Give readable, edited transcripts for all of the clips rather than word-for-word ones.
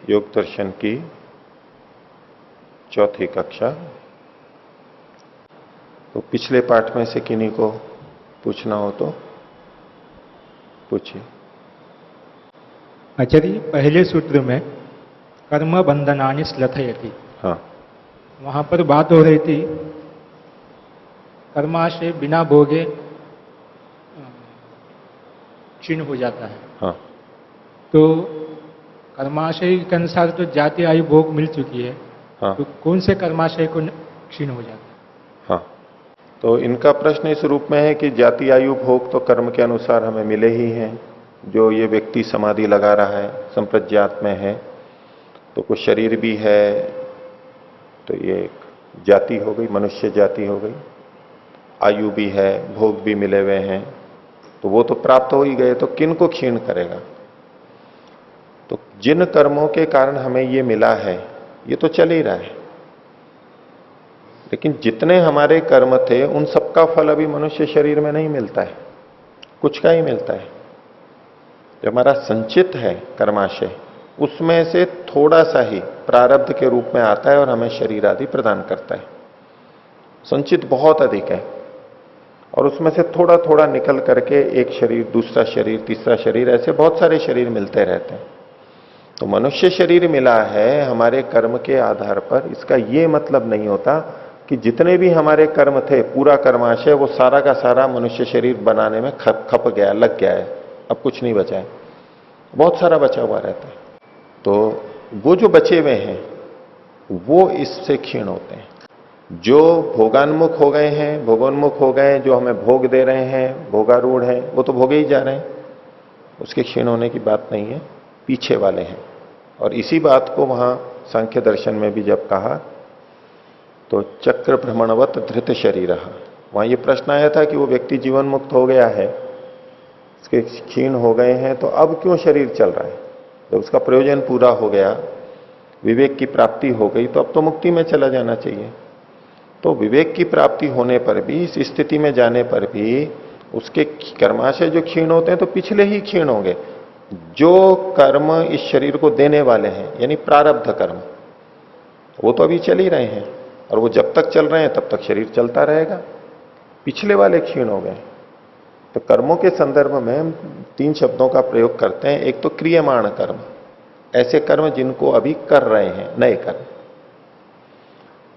योग दर्शन की चौथी कक्षा। तो पिछले पाठ में से किन्हीं को पूछना हो तो पूछिए। आचार्य, पहले सूत्र में कर्म बंधनानि श्लथयति, हाँ वहां पर बात हो रही थी कर्माशय बिना भोगे क्षीण हो जाता है। हाँ तो कर्माशय के अनुसार तो जाति आयु भोग मिल चुकी है, हाँ तो कौन से कर्माशय को क्षीण हो जाता है? हाँ। तो इनका प्रश्न इस रूप में है कि जाति आयु भोग तो कर्म के अनुसार हमें मिले ही हैं। जो ये व्यक्ति समाधि लगा रहा है, संप्रज्ञात में है, तो कुछ शरीर भी है, तो ये एक जाति हो गई, मनुष्य जाति हो गई। आयु भी है, भोग भी मिले हुए हैं, तो वो तो प्राप्त हो ही गए, तो किन को क्षीण करेगा? तो जिन कर्मों के कारण हमें ये मिला है ये तो चल ही रहा है, लेकिन जितने हमारे कर्म थे उन सबका फल अभी मनुष्य शरीर में नहीं मिलता है, कुछ का ही मिलता है। जो हमारा संचित है कर्माशय, उसमें से थोड़ा सा ही प्रारब्ध के रूप में आता है और हमें शरीर आदि प्रदान करता है। संचित बहुत अधिक है और उसमें से थोड़ा थोड़ा निकल करके एक शरीर, दूसरा शरीर, तीसरा शरीर, ऐसे बहुत सारे शरीर मिलते रहते हैं। तो मनुष्य शरीर मिला है हमारे कर्म के आधार पर। इसका यह मतलब नहीं होता कि जितने भी हमारे कर्म थे, पूरा कर्माशय, वो सारा का सारा मनुष्य शरीर बनाने में खप गया, लग गया है, अब कुछ नहीं बचा है, बहुत सारा बचा हुआ रहता है। तो वो जो बचे हुए हैं वो इससे क्षीण होते हैं। जो भोगान्मुख हो गए हैं, भोगोन्मुख हो गए, जो हमें भोग दे रहे हैं, भोगारूढ़ हैं, वो तो भोगे ही जा रहे हैं, उसके क्षीण होने की बात नहीं है, पीछे वाले हैं। और इसी बात को वहां सांख्य दर्शन में भी जब कहा तो चक्र भ्रमणवत धृत शरीर, वहां ये प्रश्न आया था कि वो व्यक्ति जीवन मुक्त हो गया है, उसके क्षीण हो गए हैं, तो अब क्यों शरीर चल रहा है? जब उसका प्रयोजन पूरा हो गया, विवेक की प्राप्ति हो गई, तो अब तो मुक्ति में चला जाना चाहिए। तो विवेक की प्राप्ति होने पर भी, इस स्थिति में जाने पर भी उसके कर्माशय जो क्षीण होते हैं तो पिछले ही क्षीण होंगे। जो कर्म इस शरीर को देने वाले हैं, यानी प्रारब्ध कर्म, वो तो अभी चल ही रहे हैं, और वो जब तक चल रहे हैं तब तक शरीर चलता रहेगा। पिछले वाले क्षीण हो गए। तो कर्मों के संदर्भ में हम 3 शब्दों का प्रयोग करते हैं। एक तो क्रियमाण कर्म, ऐसे कर्म जिनको अभी कर रहे हैं, नए कर्म।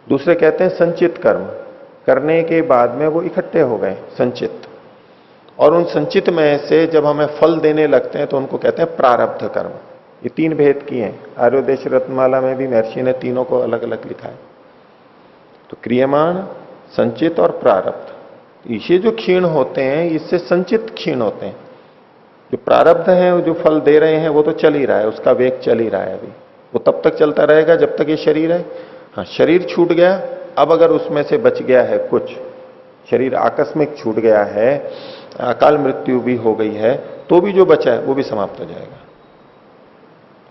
दूसरे कहते हैं संचित कर्म, करने के बाद में वो इकट्ठे हो गए, संचित। और उन संचित में से जब हमें फल देने लगते हैं तो उनको कहते हैं प्रारब्ध कर्म। ये 3 भेद किए हैं। आर्योदेश रत्नमाला में भी महर्षि ने तीनों को अलग अलग लिखा है। तो क्रियमाण, संचित और प्रारब्ध, ये जो क्षीण होते हैं इससे संचित क्षीण होते हैं। जो प्रारब्ध है, जो फल दे रहे हैं, वो तो चल ही रहा है, उसका वेग चल ही रहा है अभी, वो तब तक चलता रहेगा जब तक ये शरीर है। हाँ, शरीर छूट गया, अब अगर उसमें से बच गया है कुछ, शरीर आकस्मिक छूट गया है, अकाल मृत्यु भी हो गई है, तो भी जो बचा है वो भी समाप्त हो जाएगा।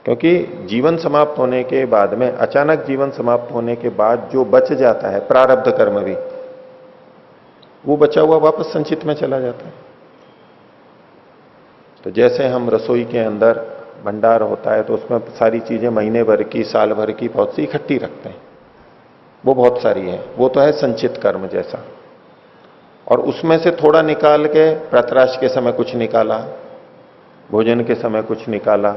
क्योंकि जीवन समाप्त होने के बाद में, अचानक जीवन समाप्त होने के बाद जो बच जाता है प्रारब्ध कर्म भी, वो बचा हुआ वापस संचित में चला जाता है। तो जैसे हम रसोई के अंदर भंडार होता है तो उसमें सारी चीजें महीने भर की, साल भर की बहुत सी इकट्ठी रखते हैं, वो बहुत सारी है, वो तो है संचित कर्म जैसा। और उसमें से थोड़ा निकाल के प्रातराश के समय कुछ निकाला, भोजन के समय कुछ निकाला,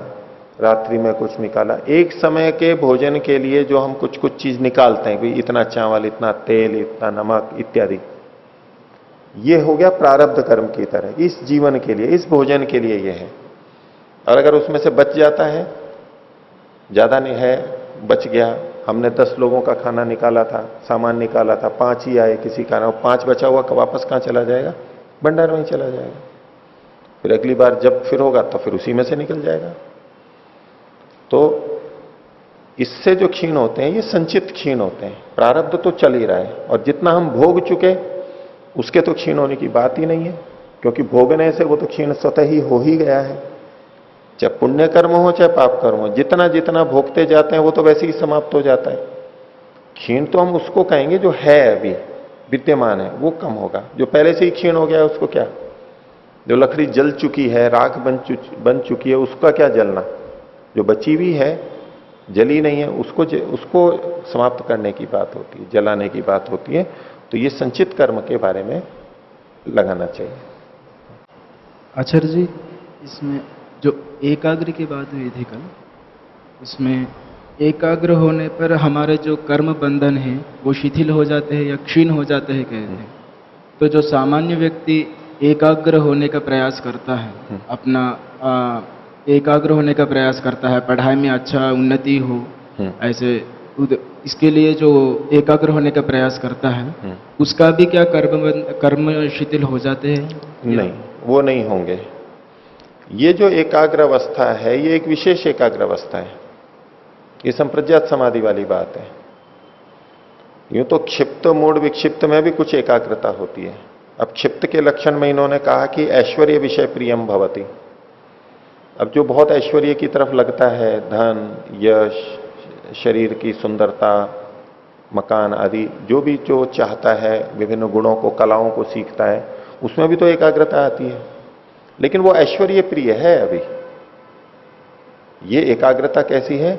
रात्रि में कुछ निकाला। एक समय के भोजन के लिए जो हम कुछ कुछ चीज निकालते हैं, इतना चावल, इतना तेल, इतना नमक इत्यादि, ये हो गया प्रारब्ध कर्म की तरह, इस जीवन के लिए, इस भोजन के लिए ये है। और अगर उसमें से बच जाता है, ज्यादा नहीं है, बच गया, हमने 10 लोगों का खाना निकाला था, सामान निकाला था, 5 ही आए किसी कारण, 5 बचा हुआ वापस कहां चला जाएगा? भंडार में ही चला जाएगा। फिर अगली बार जब फिर होगा तो फिर उसी में से निकल जाएगा। तो इससे जो क्षीण होते हैं ये संचित क्षीण होते हैं। प्रारब्ध तो चल ही रहा है, और जितना हम भोग चुके उसके तो क्षीण होने की बात ही नहीं है, क्योंकि भोगने से वो तो क्षीण स्वतः ही हो ही गया है। चाहे पुण्य कर्म हो चाहे पाप कर्म हो, जितना जितना भोगते जाते हैं वो तो वैसे ही समाप्त हो जाता है। क्षीण तो हम उसको कहेंगे जो है अभी विद्यमान है, वो कम होगा। जो पहले से ही क्षीण हो गया है उसको क्या? जो लकड़ी जल चुकी है, राख बन चुकी है, उसका क्या जलना? जो बची हुई है जली नहीं है, उसको समाप्त करने की बात होती है, जलाने की बात होती है। तो ये संचित कर्म के बारे में लगाना चाहिए। आचार्य जी, इसमें जो एकाग्र की बात हुई थी कल, इसमें एकाग्र होने पर हमारे जो कर्म बंधन है वो शिथिल हो जाते हैं या क्षीण हो जाते हैं कहते हैं। तो जो सामान्य व्यक्ति एकाग्र होने का प्रयास करता है, अपना एकाग्र होने का प्रयास करता है, पढ़ाई में अच्छा उन्नति हो, ऐसे इसके लिए जो एकाग्र होने का प्रयास करता है, उसका भी क्या कर्म शिथिल हो जाते हैं? नहीं, वो नहीं होंगे। ये जो एकाग्र अवस्था है, ये एक विशेष एकाग्र अवस्था है। ये संप्रज्ञात समाधि वाली बात है। यूं तो क्षिप्त मूढ़ विक्षिप्त में भी कुछ एकाग्रता होती है। अब क्षिप्त के लक्षण में इन्होंने कहा कि ऐश्वर्य विषय प्रियम भवति। अब जो बहुत ऐश्वर्य की तरफ लगता है, धन, यश, शरीर की सुंदरता, मकान आदि, जो चाहता है, विभिन्न गुणों को, कलाओं को सीखता है, उसमें भी तो एकाग्रता आती है। लेकिन वो ऐश्वर्य प्रिय है। अभी ये एकाग्रता कैसी है?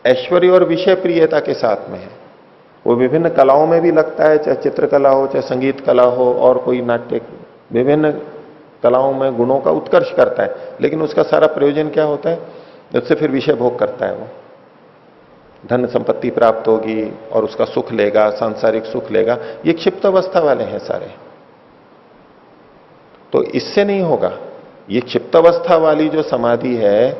ऐश्वर्य और विषय प्रियता के साथ में है। वो विभिन्न कलाओं में भी लगता है, चाहे चित्रकला हो, चाहे संगीत कला हो, और कोई नाट्य, विभिन्न कलाओं में गुणों का उत्कर्ष करता है। लेकिन उसका सारा प्रयोजन क्या होता है? उससे फिर विषय भोग करता है। वो धन संपत्ति प्राप्त होगी और उसका सुख लेगा, सांसारिक सुख लेगा। ये क्षिप्त अवस्था वाले हैं सारे। तो इससे नहीं होगा। ये क्षिप्त अवस्था वाली जो समाधि है,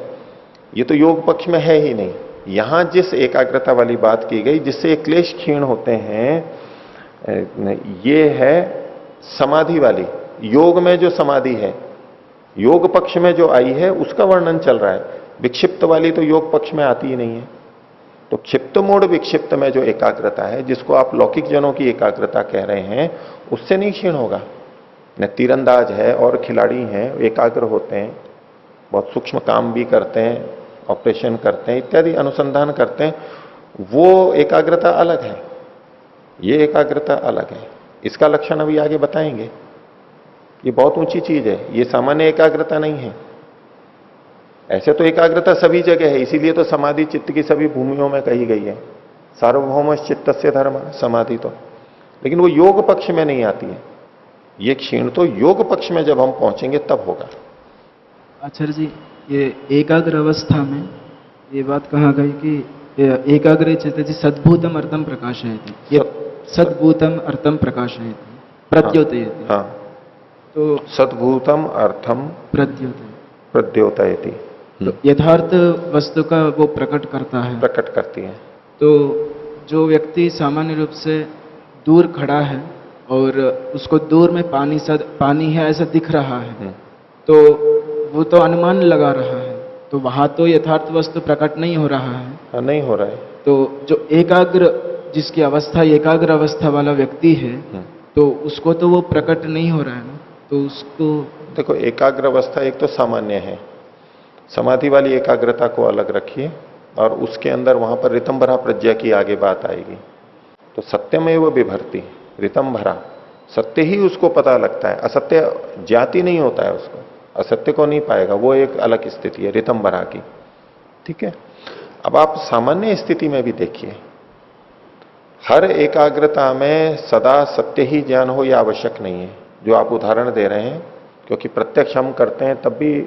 ये तो योग पक्ष में है ही नहीं। यहां जिस एकाग्रता वाली बात की गई, जिससे ये क्लेश क्षीण होते हैं, ये है समाधि वाली। योग में जो समाधि है, योग पक्ष में जो आई है, उसका वर्णन चल रहा है। विक्षिप्त वाली तो योग पक्ष में आती ही नहीं है। तो क्षिप्त मूढ़ विक्षिप्त में जो एकाग्रता है, जिसको आप लौकिक जनों की एकाग्रता कह रहे हैं, उससे नहीं क्षीण होगा। न तीरंदाज है और खिलाड़ी हैं, एकाग्र होते हैं, बहुत सूक्ष्म काम भी करते हैं, ऑपरेशन करते हैं, इत्यादि अनुसंधान करते हैं। वो एकाग्रता अलग है, ये एकाग्रता अलग है। इसका लक्षण अभी आगे बताएंगे। ये बहुत ऊंची चीज है, ये सामान्य एकाग्रता नहीं है। ऐसे तो एकाग्रता सभी जगह है, इसीलिए तो समाधि चित्त की सभी भूमियों में कही गई है। सार्वभौम चित्त से धर्म समाधि तो, लेकिन वो योग पक्ष में नहीं आती है। ये क्षीण तो योग पक्ष में जब हम पहुंचेंगे तब होगा। आचार्य जी, ये एकाग्र अवस्था में ये बात कहा गई कि एकाग्र चित्त सद्भूतम अर्थम प्रकाशयति। ये सद्भूतम अर्थम प्रकाशयति, प्रद्योतयति। हाँ, तो सद्भूतम अर्थम प्रद्योतयति, तो यथार्थ वस्तु का वो प्रकट करता है, प्रकट करती है। तो जो व्यक्ति सामान्य रूप से दूर खड़ा है और उसको दूर में पानी है ऐसा दिख रहा है, तो वो तो अनुमान लगा रहा है, तो वहां तो यथार्थ वस्तु प्रकट नहीं हो रहा है। नहीं हो रहा है। तो जो एकाग्र, जिसकी अवस्था एकाग्र अवस्था वाला व्यक्ति है, तो उसको तो वो प्रकट नहीं हो रहा है ना। तो उसको देखो, एकाग्र अवस्था एक तो सामान्य है। समाधि वाली एकाग्रता को अलग रखिए, और उसके अंदर वहां पर ऋतंभरा प्रज्ञा की आगे बात आएगी। तो सत्यमेव बिभर्ति, ऋतंभरा, सत्य ही उसको पता लगता है, असत्य ज्ञाति नहीं होता है उसको, असत्य को नहीं पाएगा। वो एक अलग स्थिति है ऋतंभरा की। ठीक है। अब आप सामान्य स्थिति में भी देखिए, हर एकाग्रता में सदा सत्य ही ज्ञान हो यह आवश्यक नहीं है। जो आप उदाहरण दे रहे हैं, क्योंकि प्रत्यक्ष हम करते हैं तब भी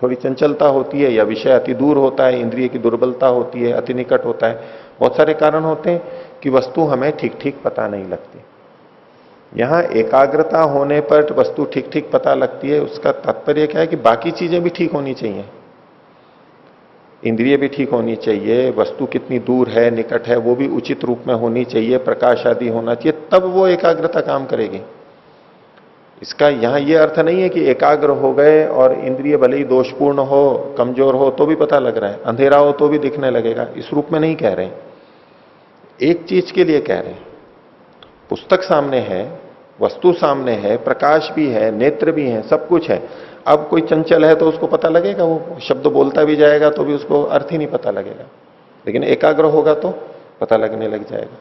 थोड़ी चंचलता होती है, या विषय अति दूर होता है, इंद्रिय की दुर्बलता होती है, अति निकट होता है, बहुत सारे कारण होते हैं कि वस्तु हमें ठीक ठीक पता नहीं लगती। यहां एकाग्रता होने पर वस्तु ठीक ठीक पता लगती है। उसका तात्पर्य क्या है कि बाकी चीजें भी ठीक होनी चाहिए, इंद्रिय भी ठीक होनी चाहिए, वस्तु कितनी दूर है, निकट है, वो भी उचित रूप में होनी चाहिए, प्रकाश आदि होना चाहिए, तब वो एकाग्रता काम करेगी। इसका यहां ये अर्थ नहीं है कि एकाग्र हो गए और इंद्रिय भले ही दोषपूर्ण हो, कमजोर हो तो भी पता लग रहा है, अंधेरा हो तो भी दिखने लगेगा, इस रूप में नहीं कह रहे। एक चीज के लिए कह रहे हैं, पुस्तक सामने है, वस्तु सामने है, प्रकाश भी है, नेत्र भी है, सब कुछ है। अब कोई चंचल है तो उसको पता लगेगा, वो शब्द बोलता भी जाएगा तो भी उसको अर्थ ही नहीं पता लगेगा। लेकिन एकाग्र होगा तो पता लगने लग जाएगा।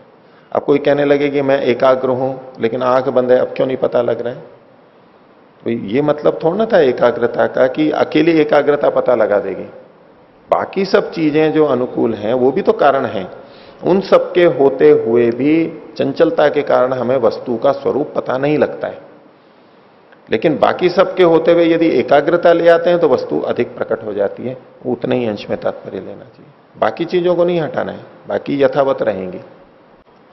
अब कोई कहने लगे कि मैं एकाग्र हूं लेकिन आंख बंद है, अब क्यों नहीं पता लग रहा है? तो ये मतलब थोड़ा ना था एकाग्रता का कि अकेली एकाग्रता पता लगा देगी। बाकी सब चीजें जो अनुकूल हैं वो भी तो कारण हैं। उन सब के होते हुए भी चंचलता के कारण हमें वस्तु का स्वरूप पता नहीं लगता है। लेकिन बाकी सब के होते हुए यदि एकाग्रता ले आते हैं तो वस्तु अधिक प्रकट हो जाती है। उतने ही अंश में तात्पर्य लेना चाहिए, बाकी चीजों को नहीं हटाना है, बाकी यथावत रहेंगी।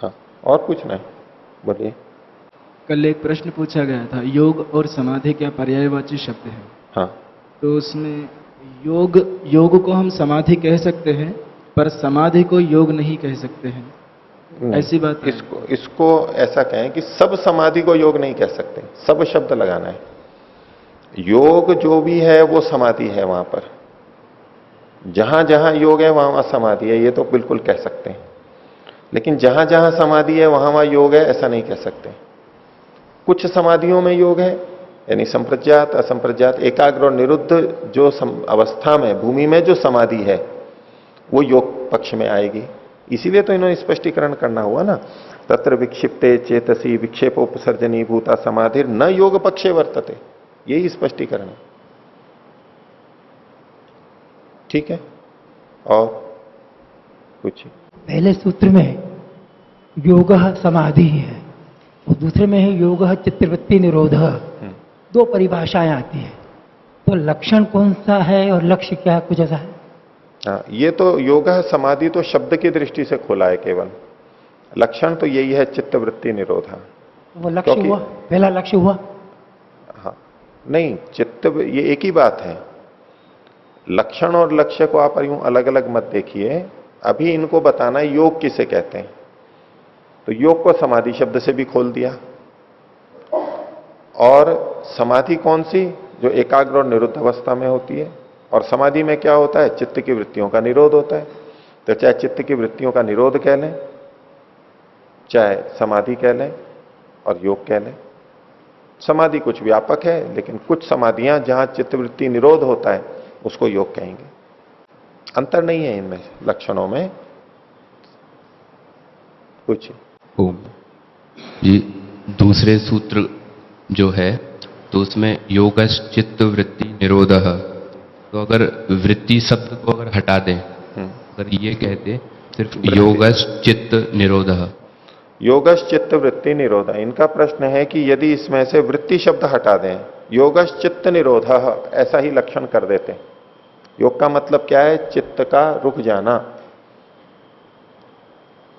हाँ, और पूछना है, बोलिए। कल एक प्रश्न पूछा गया था, योग और समाधि क्या पर्यायवाची शब्द है? हाँ, तो उसमें योग को हम समाधि कह सकते हैं, पर समाधि को योग नहीं कह सकते हैं, नहीं, ऐसी बात है? इसको ऐसा कहें कि सब समाधि को योग नहीं कह सकते, सब शब्द लगाना है। योग जो भी है वो समाधि है, वहां पर जहां जहां योग है वहां वहां समाधि है, ये तो बिल्कुल कह सकते हैं। लेकिन जहां जहां समाधि है वहां वहां योग है, ऐसा नहीं कह सकते। कुछ समाधियों में योग है, यानी संप्रज्ञात, असंप्रज्ञात, एकाग्र और निरुद्ध जो अवस्था में, भूमि में जो समाधि है वो योग पक्ष में आएगी। इसीलिए तो इन्होंने स्पष्टीकरण करना हुआ ना, तत्र विक्षिप्ते चेतसी विक्षेपोपसर्जनी भूता समाधिर न योग पक्षे वर्तते, यही स्पष्टीकरण है। ठीक है, और पूछिए। पहले सूत्र में योग समाधि है और दूसरे में है योग चित्तवृत्ति निरोध। दो परिभाषाएं आती है, तो लक्षण कौन सा है और लक्ष्य क्या, कुछ ऐसा है? हाँ, ये तो योग समाधि तो शब्द की दृष्टि से खोला है केवल, लक्षण तो यही है चित्तवृत्ति निरोध। वो लक्ष्य हुआ, पहला लक्ष्य हुआ। हाँ, नहीं, चित्त ये एक ही बात है। लक्षण और लक्ष्य को आप यूं अलग अलग मत देखिए। अभी इनको बताना है योग किसे कहते हैं, तो योग को समाधि शब्द से भी खोल दिया। और समाधि कौन सी? जो एकाग्र और निरुद्ध अवस्था में होती है। और समाधि में क्या होता है? चित्त की वृत्तियों का निरोध होता है। तो चाहे चित्त की वृत्तियों का निरोध कह लें, चाहे समाधि कह लें और योग कह लें। समाधि कुछ व्यापक है, लेकिन कुछ समाधियां जहां चित्तवृत्ति निरोध होता है उसको योग कहेंगे। अंतर नहीं है इनमें, लक्षणों में। कुछ ओम, ये दूसरे सूत्र जो है तो उसमें योगश चित्त वृत्ति निरोधः, तो अगर वृत्ति शब्द को अगर हटा दें, अगर ये कहते सिर्फ योगश चित्त निरोधः, योगश चित्त वृत्ति निरोध, इनका प्रश्न है कि यदि इसमें से वृत्ति शब्द हटा दें, योगश चित्त निरोध ऐसा ही लक्षण कर देते हैं। योग का मतलब क्या है? चित्त का रुक जाना।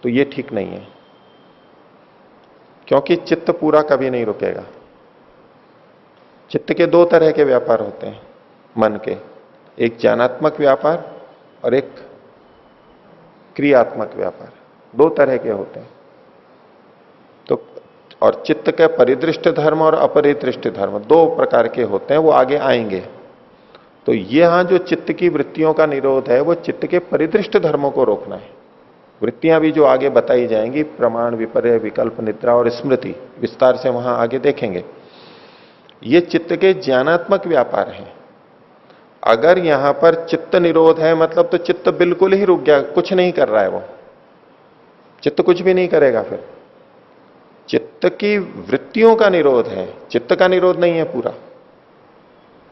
तो ये ठीक नहीं है, क्योंकि चित्त पूरा कभी नहीं रुकेगा। चित्त के दो तरह के व्यापार होते हैं मन के, एक ज्ञानात्मक व्यापार और एक क्रियात्मक व्यापार, दो तरह के होते हैं। तो और चित्त के परिदृष्ट धर्म और अपरिदृष्ट धर्म दो प्रकार के होते हैं, वो आगे आएंगे। तो यहां जो चित्त की वृत्तियों का निरोध है वो चित्त के परिदृष्ट धर्मों को रोकना है। वृत्तियां भी जो आगे बताई जाएंगी, प्रमाण, विपर्य, विकल्प, निद्रा और स्मृति, विस्तार से वहां आगे देखेंगे। ये चित्त के ज्ञानात्मक व्यापार हैं। अगर यहां पर चित्त निरोध है मतलब तो चित्त बिल्कुल ही रुक गया, कुछ नहीं कर रहा है, वो चित्त कुछ भी नहीं करेगा। फिर चित्त की वृत्तियों का निरोध है, चित्त का निरोध नहीं है पूरा।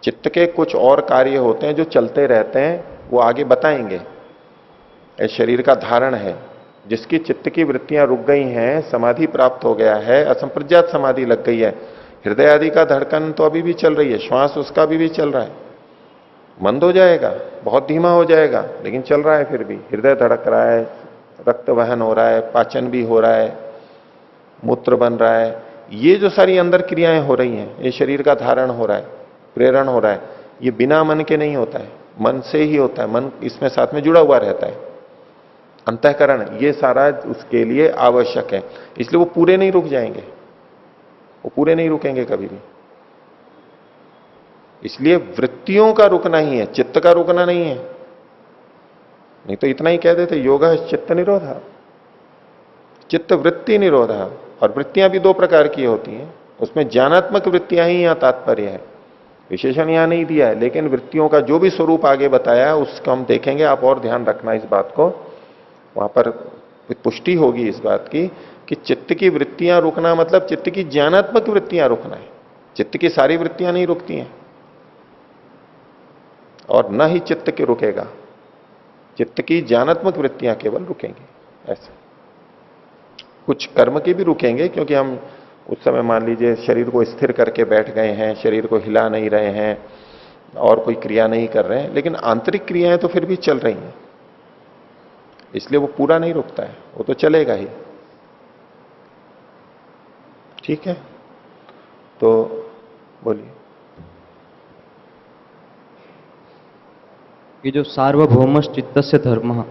चित्त के कुछ और कार्य होते हैं जो चलते रहते हैं, वो आगे बताएंगे। शरीर का धारण है, जिसकी चित्त की वृत्तियां रुक गई हैं, समाधि प्राप्त हो गया है, असंप्रज्ञात समाधि लग गई है, हृदय आदि का धड़कन तो अभी भी चल रही है, श्वास उसका भी चल रहा है, मंद हो जाएगा, बहुत धीमा हो जाएगा, लेकिन चल रहा है। फिर भी हृदय धड़क रहा है, रक्त वहन हो रहा है, पाचन भी हो रहा है, मूत्र बन रहा है। ये जो सारी अंदर क्रियाएं हो रही हैं, ये शरीर का धारण हो रहा है, प्रेरण हो रहा है, ये बिना मन के नहीं होता है, मन से ही होता है। मन इसमें साथ में जुड़ा हुआ रहता है। अंतःकरण ये सारा उसके लिए आवश्यक है, इसलिए वो पूरे नहीं रुक जाएंगे, वो पूरे नहीं रुकेंगे कभी भी। इसलिए वृत्तियों का रुकना ही है, चित्त का रुकना नहीं है। नहीं तो इतना ही कह देते योग चित्त निरोध, चित्त वृत्ति निरोध। और वृत्तियां भी दो प्रकार की होती हैं, उसमें ज्ञानात्मक वृत्तियां ही यहां तात्पर्य है, विशेषण यहां नहीं दिया है। लेकिन वृत्तियों का जो भी स्वरूप आगे बताया है उसको हम देखेंगे। आप और ध्यान रखना इस बात को, वहां पर पुष्टि होगी इस बात की कि चित्त की वृत्तियां रुकना मतलब चित्त की ज्ञानात्मक वृत्तियां रुकना है। चित्त की सारी वृत्तियां नहीं रुकती हैं, और न ही चित्त के रुकेगा। चित्त की ज्ञानात्मक वृत्तियां केवल रुकेंगी, ऐसा। कुछ कर्म की भी रुकेंगे, क्योंकि हम उस समय मान लीजिए शरीर को स्थिर करके बैठ गए हैं, शरीर को हिला नहीं रहे हैं और कोई क्रिया नहीं कर रहे हैं, लेकिन आंतरिक क्रियाएं तो फिर भी चल रही हैं, इसलिए वो पूरा नहीं रुकता है, वो तो चलेगा ही। ठीक है, तो बोलिए। ये जो सार्वभौमस चित्तस्य धर्म,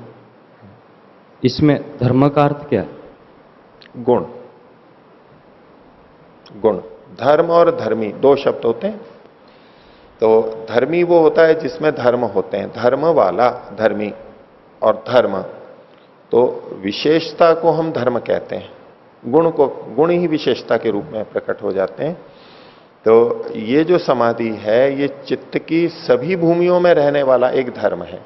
इसमें धर्म का अर्थ क्या है? गुण। गुण, धर्म और धर्मी दो शब्द होते हैं। तो धर्मी वो होता है जिसमें धर्म होते हैं, धर्म वाला धर्मी। और धर्म, तो विशेषता को हम धर्म कहते हैं, गुण को, गुण ही विशेषता के रूप में प्रकट हो जाते हैं। तो ये जो समाधि है, ये चित्त की सभी भूमियों में रहने वाला एक धर्म है।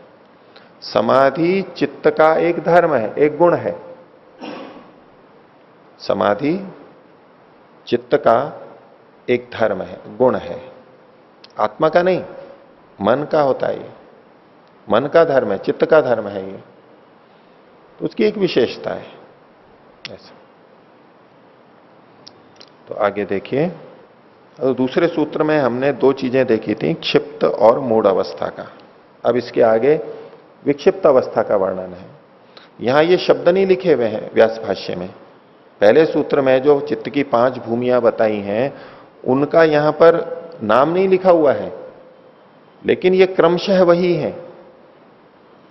समाधि चित्त का एक धर्म है, एक गुण है। समाधि चित्त का एक धर्म है, गुण है, आत्मा का नहीं, मन का होता है ये, मन का धर्म है, चित्त का धर्म है ये, तो उसकी एक विशेषता है ऐसा। तो आगे देखिए, तो दूसरे सूत्र में हमने दो चीजें देखी थी, क्षिप्त और मूढ़ अवस्था का। अब इसके आगे विक्षिप्त अवस्था का वर्णन है। यहां ये शब्द नहीं लिखे हुए हैं व्यास भाष्य में। पहले सूत्र में जो चित्त की 5 भूमियां बताई हैं, उनका यहां पर नाम नहीं लिखा हुआ है, लेकिन ये क्रमशः वही है।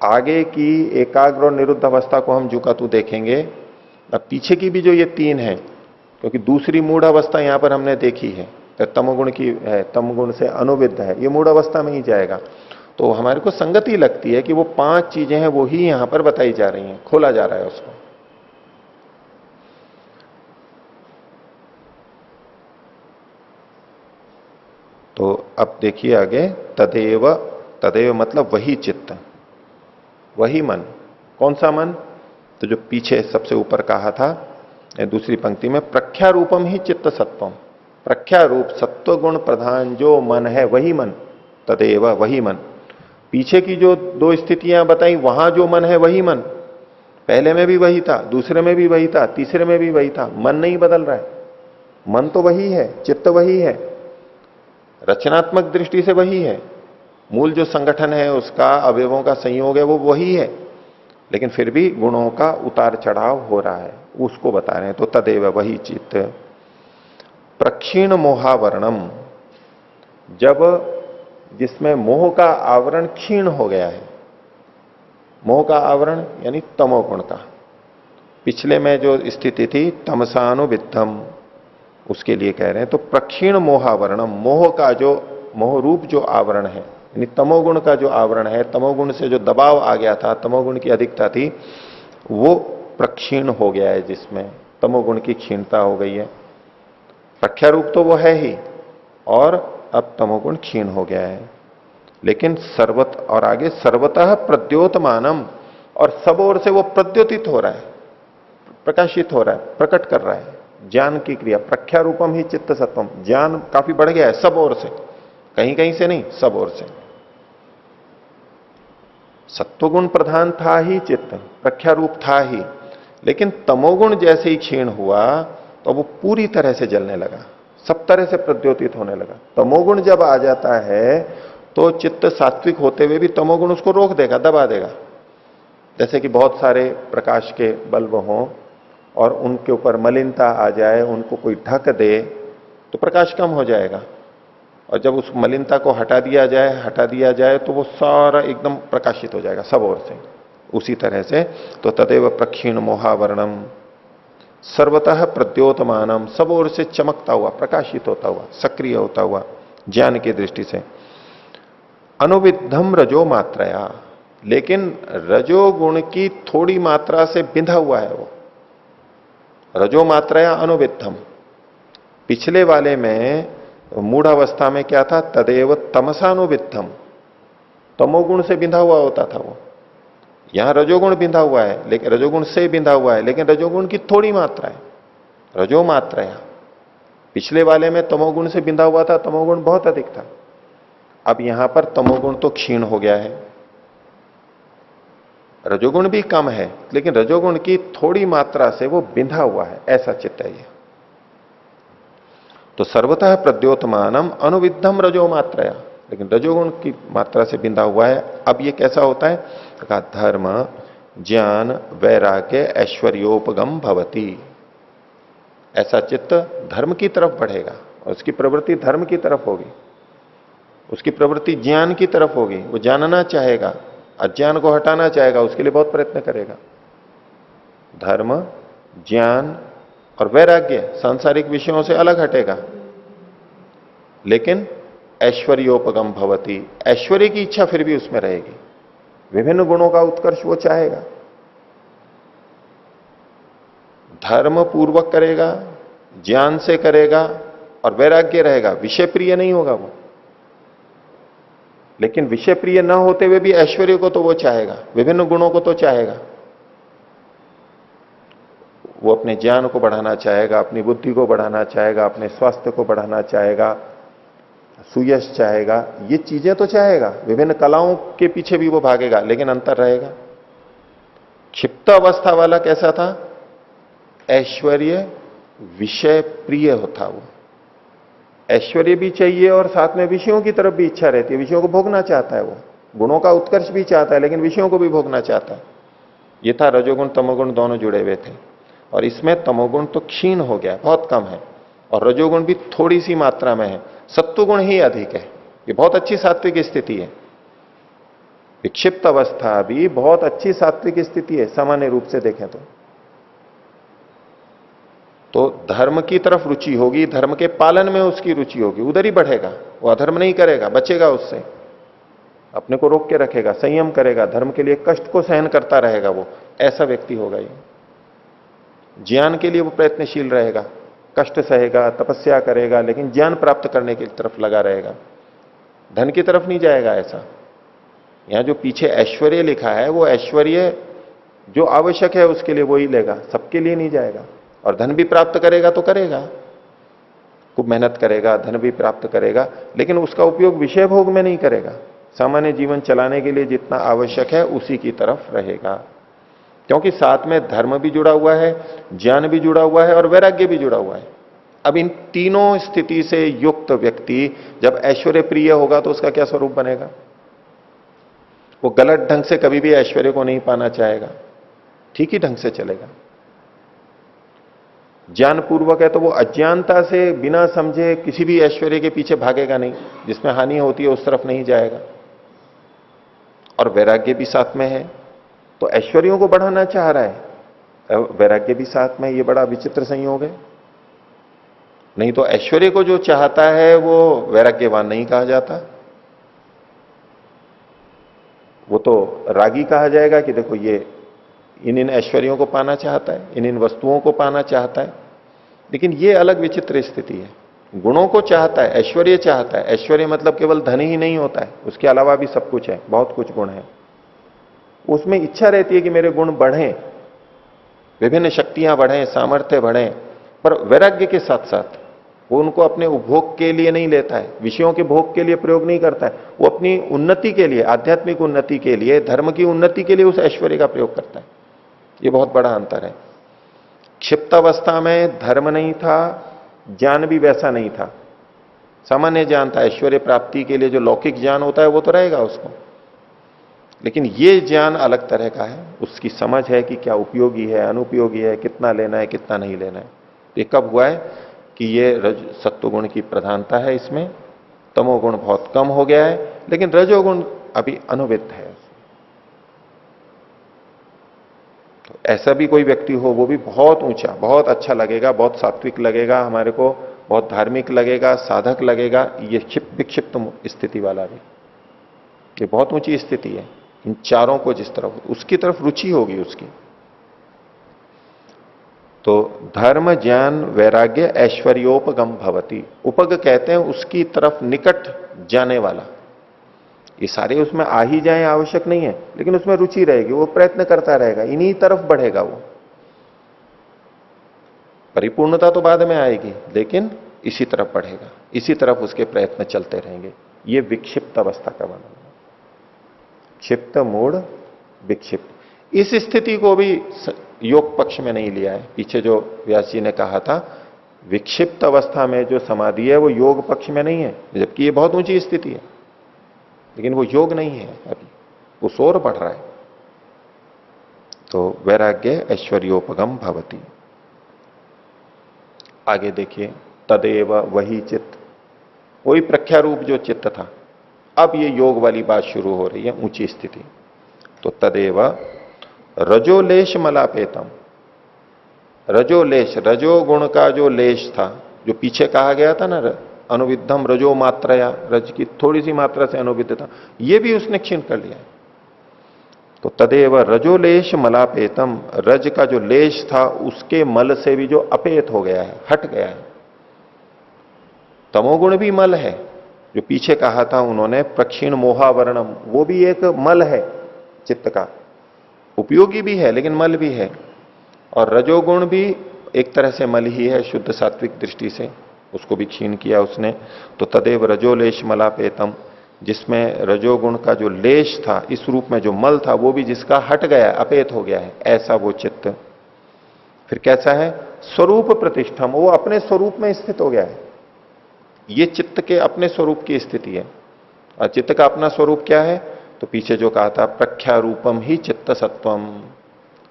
आगे की एकाग्र और निरुद्ध अवस्था को हम जुका तू देखेंगे। अब पीछे की भी जो ये 3 है, क्योंकि दूसरी मूढ़ अवस्था यहां पर हमने देखी है, तो तमोगुण की है, तमगुण से अनुविद्ध है, ये मूढ़ अवस्था में ही जाएगा। तो हमारे को संगति लगती है कि वो 5 चीजें हैं, वो ही यहां पर बताई जा रही हैं, खोला जा रहा है उसको। तो अब देखिए आगे, तदेव, तदेव मतलब वही चित्त, वही मन। कौन सा मन? तो जो पीछे सबसे ऊपर कहा था दूसरी पंक्ति में, प्रख्यारूपम ही चित्त सत्वम, प्रख्यारूप सत्व गुण प्रधान जो मन है वही मन, तदेव वही मन। पीछे की जो 2 स्थितियां बताई, वहां जो मन है वही मन, पहले में भी वही था, दूसरे में भी वही था, तीसरे में भी वही था, मन नहीं बदल रहा है, मन तो वही है, चित्त वही है, रचनात्मक दृष्टि से वही है, मूल जो संगठन है उसका अवयवों का संयोग है वो वही है, लेकिन फिर भी गुणों का उतार चढ़ाव हो रहा है, उसको बता रहे हैं। तो तदेव वही चित्त, प्रक्षीण मोहावरणम, जब जिसमें मोह का आवरण क्षीण हो गया है, मोह का आवरण यानी तमोगुण का, पिछले में जो स्थिति थी तमसानुविद्धम, उसके लिए कह रहे हैं। तो प्रक्षीण मोहावरणम, मोह का जो मोह रूप जो आवरण है, यानी तमोगुण का जो आवरण है, तमोगुण से जो दबाव आ गया था, तमोगुण की अधिकता थी, वो प्रक्षीण हो गया है, जिसमें तमोगुण की क्षीणता हो गई है। प्रख्यारूप तो वो है ही, और अब तमोगुण क्षीण हो गया है। लेकिन सर्वत, और आगे सर्वतः प्रद्योतमानम, और सब ओर से वो प्रद्योतित हो रहा है, प्रकाशित हो रहा है, प्रकट कर रहा है ज्ञान की क्रिया। प्रख्यारूपम ही चित्त सत्वम, ज्ञान काफी बढ़ गया है सब ओर से, कहीं कहीं से नहीं, सब ओर से। सत्वगुण प्रधान था ही चित्त, प्रख्यारूप था ही, लेकिन तमोगुण जैसे ही क्षीण हुआ तो वो पूरी तरह से जलने लगा, सब तरह से प्रद्योतित होने लगा। तमोगुण जब आ जाता है तो चित्त सात्विक होते हुए भी तमोगुण उसको रोक देगा, दबा देगा। जैसे कि बहुत सारे प्रकाश के बल्ब हों और उनके ऊपर मलिनता आ जाए, उनको कोई ढक दे तो प्रकाश कम हो जाएगा, और जब उस मलिनता को हटा दिया जाए तो वो सारा एकदम प्रकाशित हो जाएगा सब ओर से। उसी तरह से तो तदेव प्रक्षीण मोहावरणम सर्वतः प्रद्योतमानम, सब ओर से चमकता हुआ, प्रकाशित होता हुआ, सक्रिय होता हुआ ज्ञान की दृष्टि से। अनुविद्धम रजो मात्रया, लेकिन रजोगुण की थोड़ी मात्रा से बिंधा हुआ है वो, रजो मात्रया अनुविद्धम। पिछले वाले में मूढ़ अवस्था में क्या था? तदेव तमसानुविद्धम, तमोगुण से बिंधा हुआ होता था वो। यहां रजोगुण बिंधा हुआ है, लेकिन रजोगुण से बिंधा हुआ है, लेकिन रजोगुण की थोड़ी मात्रा है, रजो मात्रया। पिछले वाले में तमोगुण से बिंधा हुआ था, तमोगुण बहुत अधिक था। अब यहां पर तमोगुण तो क्षीण हो गया है, रजोगुण भी कम है, लेकिन रजोगुण की थोड़ी मात्रा से वो बिंधा हुआ है, ऐसा चित्त है ये। तो सर्वतः प्रद्योतमानम अनुविद्धम रजो मात्रया, लेकिन रजोगुण की मात्रा से बिंधा हुआ है। अब ये कैसा होता है? कहा धर्म ज्ञान वैराग्य ऐश्वर्योपगम भवति। ऐसा चित्त धर्म की तरफ बढ़ेगा और उसकी प्रवृत्ति धर्म की तरफ होगी, उसकी प्रवृत्ति ज्ञान की तरफ होगी। वो जानना चाहेगा, अज्ञान को हटाना चाहेगा, उसके लिए बहुत प्रयत्न करेगा। धर्म ज्ञान और वैराग्य सांसारिक विषयों से अलग हटेगा, लेकिन ऐश्वर्योपगम भवति, ऐश्वर्य की इच्छा फिर भी उसमें रहेगी, विभिन्न गुणों का उत्कर्ष वो चाहेगा। धर्म पूर्वक करेगा, ज्ञान से करेगा और वैराग्य रहेगा, विषय प्रिय नहीं होगा वो। लेकिन विषय प्रिय न होते हुए भी ऐश्वर्य को तो वो चाहेगा, विभिन्न गुणों को तो चाहेगा। वो अपने ज्ञान को बढ़ाना चाहेगा, अपनी बुद्धि को बढ़ाना चाहेगा, अपने स्वास्थ्य को बढ़ाना चाहेगा, सुयश चाहेगा, ये चीजें तो चाहेगा। विभिन्न कलाओं के पीछे भी वो भागेगा, लेकिन अंतर रहेगा। क्षिप्त अवस्था वाला कैसा था? ऐश्वर्य विषय प्रिय होता वो, ऐश्वर्य भी चाहिए और साथ में विषयों की तरफ भी इच्छा रहती है, विषयों को भोगना चाहता है वो, गुणों का उत्कर्ष भी चाहता है लेकिन विषयों को भी भोगना चाहता है। ये था रजोगुण तमोगुण दोनों जुड़े हुए थे, और इसमें तमोगुण तो क्षीण हो गया, बहुत कम है, और रजोगुण भी थोड़ी सी मात्रा में है, सत्वगुण ही अधिक है। ये बहुत अच्छी सात्विक स्थिति है, विक्षिप्त अवस्था भी बहुत अच्छी सात्विक स्थिति है सामान्य रूप से देखें तो धर्म की तरफ रुचि होगी, धर्म के पालन में उसकी रुचि होगी, उधर ही बढ़ेगा, वो अधर्म नहीं करेगा, बचेगा उससे, अपने को रोक के रखेगा, संयम करेगा, धर्म के लिए कष्ट को सहन करता रहेगा, वो ऐसा व्यक्ति होगा ये। ज्ञान के लिए वो प्रयत्नशील रहेगा, कष्ट सहेगा, तपस्या करेगा, लेकिन ज्ञान प्राप्त करने की तरफ लगा रहेगा, धन की तरफ नहीं जाएगा। ऐसा यहां जो पीछे ऐश्वर्य लिखा है, वो ऐश्वर्य जो आवश्यक है उसके लिए वो ही लेगा, सबके लिए नहीं जाएगा। और धन भी प्राप्त करेगा तो करेगा, खूब मेहनत करेगा, धन भी प्राप्त करेगा, लेकिन उसका उपयोग विषय भोग में नहीं करेगा, सामान्य जीवन चलाने के लिए जितना आवश्यक है उसी की तरफ रहेगा, क्योंकि साथ में धर्म भी जुड़ा हुआ है, ज्ञान भी जुड़ा हुआ है और वैराग्य भी जुड़ा हुआ है। अब इन तीनों स्थिति से युक्त व्यक्ति जब ऐश्वर्य प्रिय होगा तो उसका क्या स्वरूप बनेगा? वो गलत ढंग से कभी भी ऐश्वर्य को नहीं पाना चाहेगा, ठीक ही ढंग से चलेगा। ज्ञान पूर्वक है तो वो अज्ञानता से बिना समझे किसी भी ऐश्वर्य के पीछे भागेगा नहीं, जिसमें हानि होती है उस तरफ नहीं जाएगा। और वैराग्य भी साथ में है तो ऐश्वर्यों को बढ़ाना चाह रहा है, वैराग्य भी साथ में, ये बड़ा विचित्र संयोग है। नहीं तो ऐश्वर्य को जो चाहता है वो वैराग्यवान नहीं कहा जाता, वो तो रागी कहा जाएगा कि देखो ये इन ऐश्वर्यों को पाना चाहता है, इन वस्तुओं को पाना चाहता है। लेकिन ये अलग विचित्र स्थिति है, गुणों को चाहता है, ऐश्वर्य चाहता है। ऐश्वर्य मतलब केवल धन ही नहीं होता है, उसके अलावा भी सब कुछ है, बहुत कुछ गुण है। उसमें इच्छा रहती है कि मेरे गुण बढ़ें, विभिन्न शक्तियां बढ़ें, सामर्थ्य बढ़ें, पर वैराग्य के साथ साथ वो उनको अपने उपभोग के लिए नहीं लेता है, विषयों के भोग के लिए प्रयोग नहीं करता है, वो अपनी उन्नति के लिए, आध्यात्मिक उन्नति के लिए, धर्म की उन्नति के लिए उस ऐश्वर्य का प्रयोग करता है। ये बहुत बड़ा अंतर है। क्षिप्त अवस्था में धर्म नहीं था, ज्ञान भी वैसा नहीं था, सामान्य ज्ञान था। ऐश्वर्य प्राप्ति के लिए जो लौकिक ज्ञान होता है वो तो रहेगा उसको, लेकिन ये ज्ञान अलग तरह का है, उसकी समझ है कि क्या उपयोगी है, अनुपयोगी है, कितना लेना है, कितना नहीं लेना है। ये कब हुआ है कि ये सत्वगुण की प्रधानता है इसमें, तमोगुण बहुत कम हो गया है, लेकिन रजोगुण अभी अनुवित है। तो ऐसा भी कोई व्यक्ति हो, वो भी बहुत ऊंचा, बहुत अच्छा लगेगा, बहुत सात्विक लगेगा, हमारे को बहुत धार्मिक लगेगा, साधक लगेगा। ये विक्षिप्त स्थिति वाला भी, ये बहुत ऊंची स्थिति है। इन चारों को जिस तरफ उसकी तरफ रुचि होगी उसकी, तो धर्म ज्ञान वैराग्य ऐश्वर्योपगम भवति। उपग कहते हैं उसकी तरफ निकट जाने वाला। ये सारे उसमें आ ही जाए आवश्यक नहीं है, लेकिन उसमें रुचि रहेगी, वो प्रयत्न करता रहेगा, इन्हीं तरफ बढ़ेगा वो। परिपूर्णता तो बाद में आएगी, लेकिन इसी तरफ बढ़ेगा, इसी तरफ उसके प्रयत्न चलते रहेंगे। ये विक्षिप्त अवस्था का वर्णन है। क्षिप्त मूढ़ विक्षिप्त, इस स्थिति को भी योग पक्ष में नहीं लिया है। पीछे जो व्यास जी ने कहा था विक्षिप्त अवस्था में जो समाधि है वो योग पक्ष में नहीं है, जबकि ये बहुत ऊंची स्थिति है, लेकिन वो योग नहीं है, अभी वो शोर बढ़ रहा है। तो वैराग्य ऐश्वर्योपगम भवति। आगे देखिए, तदेव वही चित्त, वही प्रख्यारूप जो चित्त था, अब ये योग वाली बात शुरू हो रही है, ऊंची स्थिति। तो तदेव रजोलेश मलापेतम, रजोलेश, रजोगुण का जो लेश था, जो पीछे कहा गया था ना, अनुविद्धम रजो मात्रया, रज की थोड़ी सी मात्रा से अनुविद्ध था, ये भी उसने क्षीण कर लिया है। तो तदेव रजोलेश मलापेतम, रज का जो लेश था उसके मल से भी जो अपेत हो गया है, हट गया है। तमोगुण भी मल है, जो पीछे कहा था उन्होंने प्रक्षीण मोहावरणम, वो भी एक मल है चित्त का, उपयोगी भी है लेकिन मल भी है। और रजोगुण भी एक तरह से मल ही है शुद्ध सात्विक दृष्टि से, उसको भी क्षीण किया उसने। तो तदेव रजोलेश मलापेतम, जिसमें रजोगुण का जो लेश था, इस रूप में जो मल था, वो भी जिसका हट गया, अपेत हो गया है, ऐसा वो चित्त फिर कैसा है? स्वरूप प्रतिष्ठम, वो अपने स्वरूप में स्थित हो गया है। ये चित्त के अपने स्वरूप की स्थिति है। और चित्त का अपना स्वरूप क्या है? तो पीछे जो कहा था प्रख्यारूपम ही चित्त सत्वम,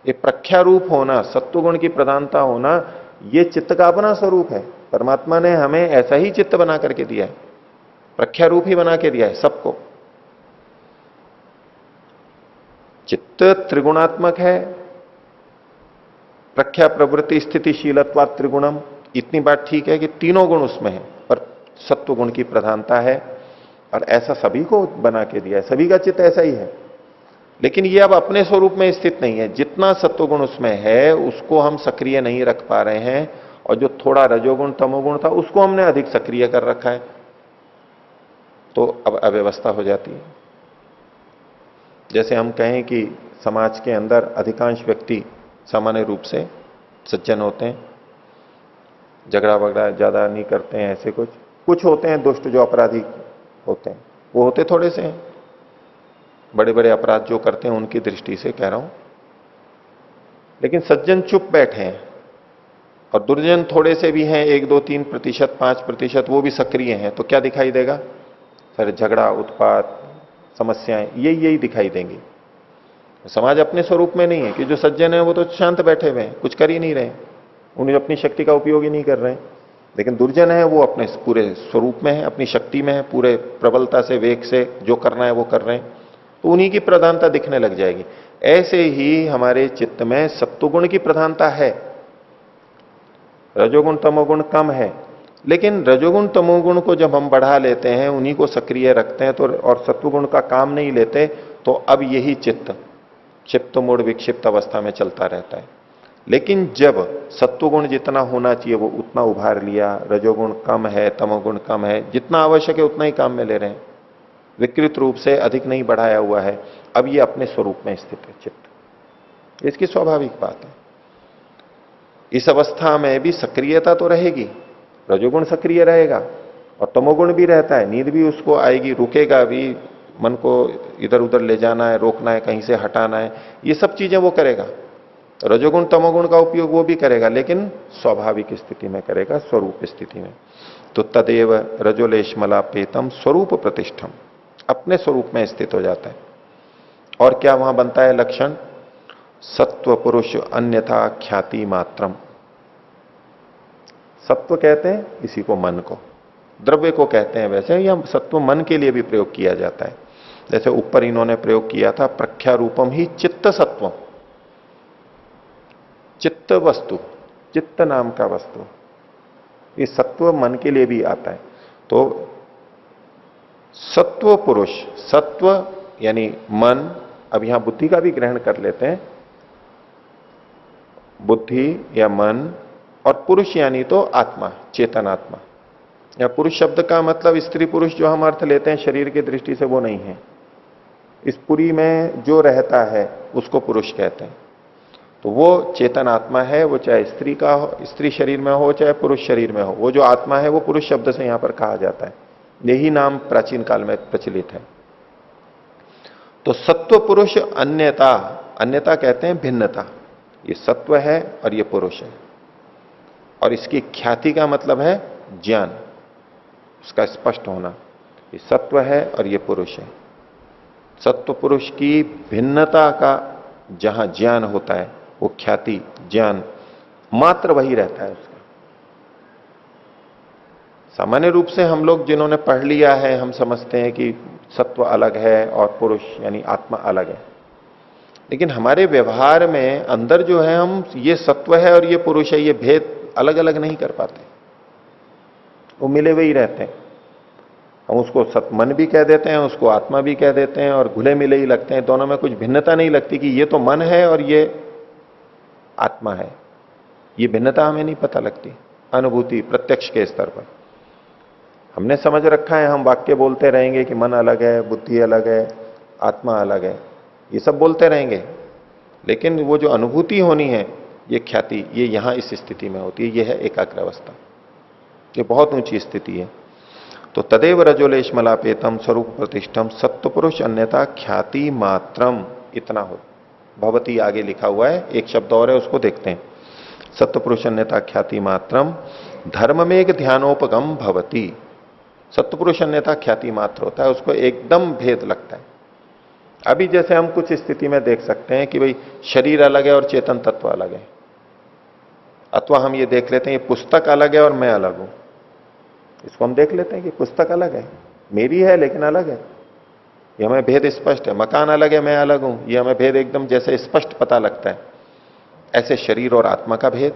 ये प्रख्यारूप होना, सत्वगुण की प्रधानता होना, ये चित्त का अपना स्वरूप है। परमात्मा ने हमें ऐसा ही चित्त बना करके दिया है, प्रख्यारूप ही बना के दिया है सबको। चित्त त्रिगुणात्मक है, प्रख्या प्रवृत्ति स्थितिशीलत्वा त्रिगुणम, इतनी बात ठीक है कि तीनों गुण उसमें है, पर सत्व गुण की प्रधानता है, और ऐसा सभी को बना के दिया है, सभी का चित्त ऐसा ही है। लेकिन ये अब अपने स्वरूप में स्थित नहीं है। जितना सत्वगुण उसमें है उसको हम सक्रिय नहीं रख पा रहे हैं, और जो थोड़ा रजोगुण तमोगुण था उसको हमने अधिक सक्रिय कर रखा है, तो अब अव्यवस्था हो जाती है। जैसे हम कहें कि समाज के अंदर अधिकांश व्यक्ति सामान्य रूप से सज्जन होते हैं, झगड़ा वगड़ा ज्यादा नहीं करते हैं, ऐसे कुछ होते हैं दुष्ट जो अपराधी होते हैं, वो होते थोड़े से हैं। बड़े बड़े अपराध जो करते हैं उनकी दृष्टि से कह रहा हूं, लेकिन सज्जन चुप बैठे हैं, और दुर्जन थोड़े से भी हैं, 1, 2, 3%, 5%, वो भी सक्रिय हैं, तो क्या दिखाई देगा? सारे झगड़ा, उत्पात, समस्याएं, यही दिखाई देंगी। समाज अपने स्वरूप में नहीं है कि जो सज्जन है वो तो शांत बैठे हुए हैं, कुछ कर ही नहीं रहे, उन्हें अपनी शक्ति का उपयोग ही नहीं कर रहे हैं। लेकिन दुर्जन है वो अपने पूरे स्वरूप में है, अपनी शक्ति में है, पूरे प्रबलता से, वेग से जो करना है वो कर रहे हैं, तो उन्हीं की प्रधानता दिखने लग जाएगी। ऐसे ही हमारे चित्त में सत्वगुण की प्रधानता है, रजोगुण तमोगुण कम है, लेकिन रजोगुण तमोगुण को जब हम बढ़ा लेते हैं, उन्हीं को सक्रिय रखते हैं, तो और सत्वगुण का काम नहीं लेते, तो अब यही चित्त क्षिप्त मूढ़ विक्षिप्त अवस्था में चलता रहता है। लेकिन जब सत्वगुण जितना होना चाहिए वो उतना उभार लिया, रजोगुण कम है, तमोगुण कम है, जितना आवश्यक है उतना ही काम में ले रहे हैं, विकृत रूप से अधिक नहीं बढ़ाया हुआ है, अब ये अपने स्वरूप में स्थित है चित्त। इसकी स्वाभाविक बात है। इस अवस्था में भी सक्रियता तो रहेगी, रजोगुण सक्रिय रहेगा और तमोगुण भी रहता है, नींद भी उसको आएगी, रुकेगा भी, मन को इधर उधर ले जाना है, रोकना है, कहीं से हटाना है, ये सब चीजें वो करेगा। रजोगुण तमोगुण का उपयोग वो भी करेगा, लेकिन स्वाभाविक स्थिति में करेगा, स्वरूप स्थिति में। तो तदेव रजोलेश मलापेतम स्वरूप प्रतिष्ठम, अपने स्वरूप में स्थित हो जाता है। और क्या वहां बनता है लक्षण? सत्व पुरुष अन्यथा ख्याति मात्रम। सत्व कहते हैं इसी को मन को, द्रव्य को कहते हैं वैसे, या सत्व मन के लिए भी प्रयोग किया जाता है। जैसे ऊपर इन्होंने प्रयोग किया था प्रख्यारूपम ही चित्त सत्वम, चित्त वस्तु, चित्त नाम का वस्तु, ये सत्व मन के लिए भी आता है। तो सत्व पुरुष, सत्व यानी मन, अब यहां बुद्धि का भी ग्रहण कर लेते हैं, बुद्धि या मन, और पुरुष यानी तो आत्मा, चेतन आत्मा। या पुरुष शब्द का मतलब स्त्री पुरुष जो हम अर्थ लेते हैं शरीर की दृष्टि से वो नहीं है। इस पुरी में जो रहता है उसको पुरुष कहते हैं। तो वो चेतन आत्मा है, वो चाहे स्त्री का हो, स्त्री शरीर में हो, चाहे पुरुष शरीर में हो, वो जो आत्मा है वो पुरुष शब्द से यहां पर कहा जाता है। यही नाम प्राचीन काल में प्रचलित है। तो सत्व पुरुष अन्यता, अन्यता कहते हैं भिन्नता। ये सत्व है और ये पुरुष है, और इसकी ख्याति का मतलब है ज्ञान, उसका स्पष्ट होना। ये सत्व है और ये पुरुष है। सत्व पुरुष की भिन्नता का जहां ज्ञान होता है वो ख्याति ज्ञान मात्र वही रहता है उसका। सामान्य रूप से हम लोग जिन्होंने पढ़ लिया है हम समझते हैं कि सत्व अलग है और पुरुष यानी आत्मा अलग है, लेकिन हमारे व्यवहार में अंदर जो है हम ये सत्व है और ये पुरुष है ये भेद अलग अलग नहीं कर पाते, वो मिले हुए ही रहते हैं। हम उसको मन भी कह देते हैं, उसको आत्मा भी कह देते हैं और घुले मिले ही लगते हैं, दोनों में कुछ भिन्नता नहीं लगती कि ये तो मन है और ये आत्मा है। ये भिन्नता हमें नहीं पता लगती अनुभूति प्रत्यक्ष के स्तर पर। हमने समझ रखा है, हम वाक्य बोलते रहेंगे कि मन अलग है, बुद्धि अलग है, आत्मा अलग है, ये सब बोलते रहेंगे, लेकिन वो जो अनुभूति होनी है ये ख्याति ये यहां इस स्थिति में होती है। ये है एकाग्र अवस्था, ये बहुत ऊंची स्थिति है। तो तदेव रजोलेश मलापेतम स्वरूप प्रतिष्ठम सत्व पुरुष अन्यथा ख्याति मात्रम, इतना हो भवती आगे लिखा हुआ है, एक शब्द और है उसको देखते हैं। सत्व पुरुष अन्यथा ख्याति मात्रम धर्म में एक ध्यानोपगम भवती। सत्व पुरुष अन्यथा ख्याति मात्र होता है, उसको एकदम भेद लगता है। अभी जैसे हम कुछ स्थिति में देख सकते हैं कि भाई शरीर अलग है और चेतन तत्व अलग है, अथवा हम ये देख लेते हैं ये पुस्तक अलग है और मैं अलग हूं। इसको हम देख लेते हैं कि पुस्तक अलग है, मेरी है लेकिन अलग है, ये हमें भेद स्पष्ट है। मकान अलग है, मैं अलग हूं, ये हमें भेद एकदम जैसे स्पष्ट पता लगता है। ऐसे शरीर और आत्मा का भेद,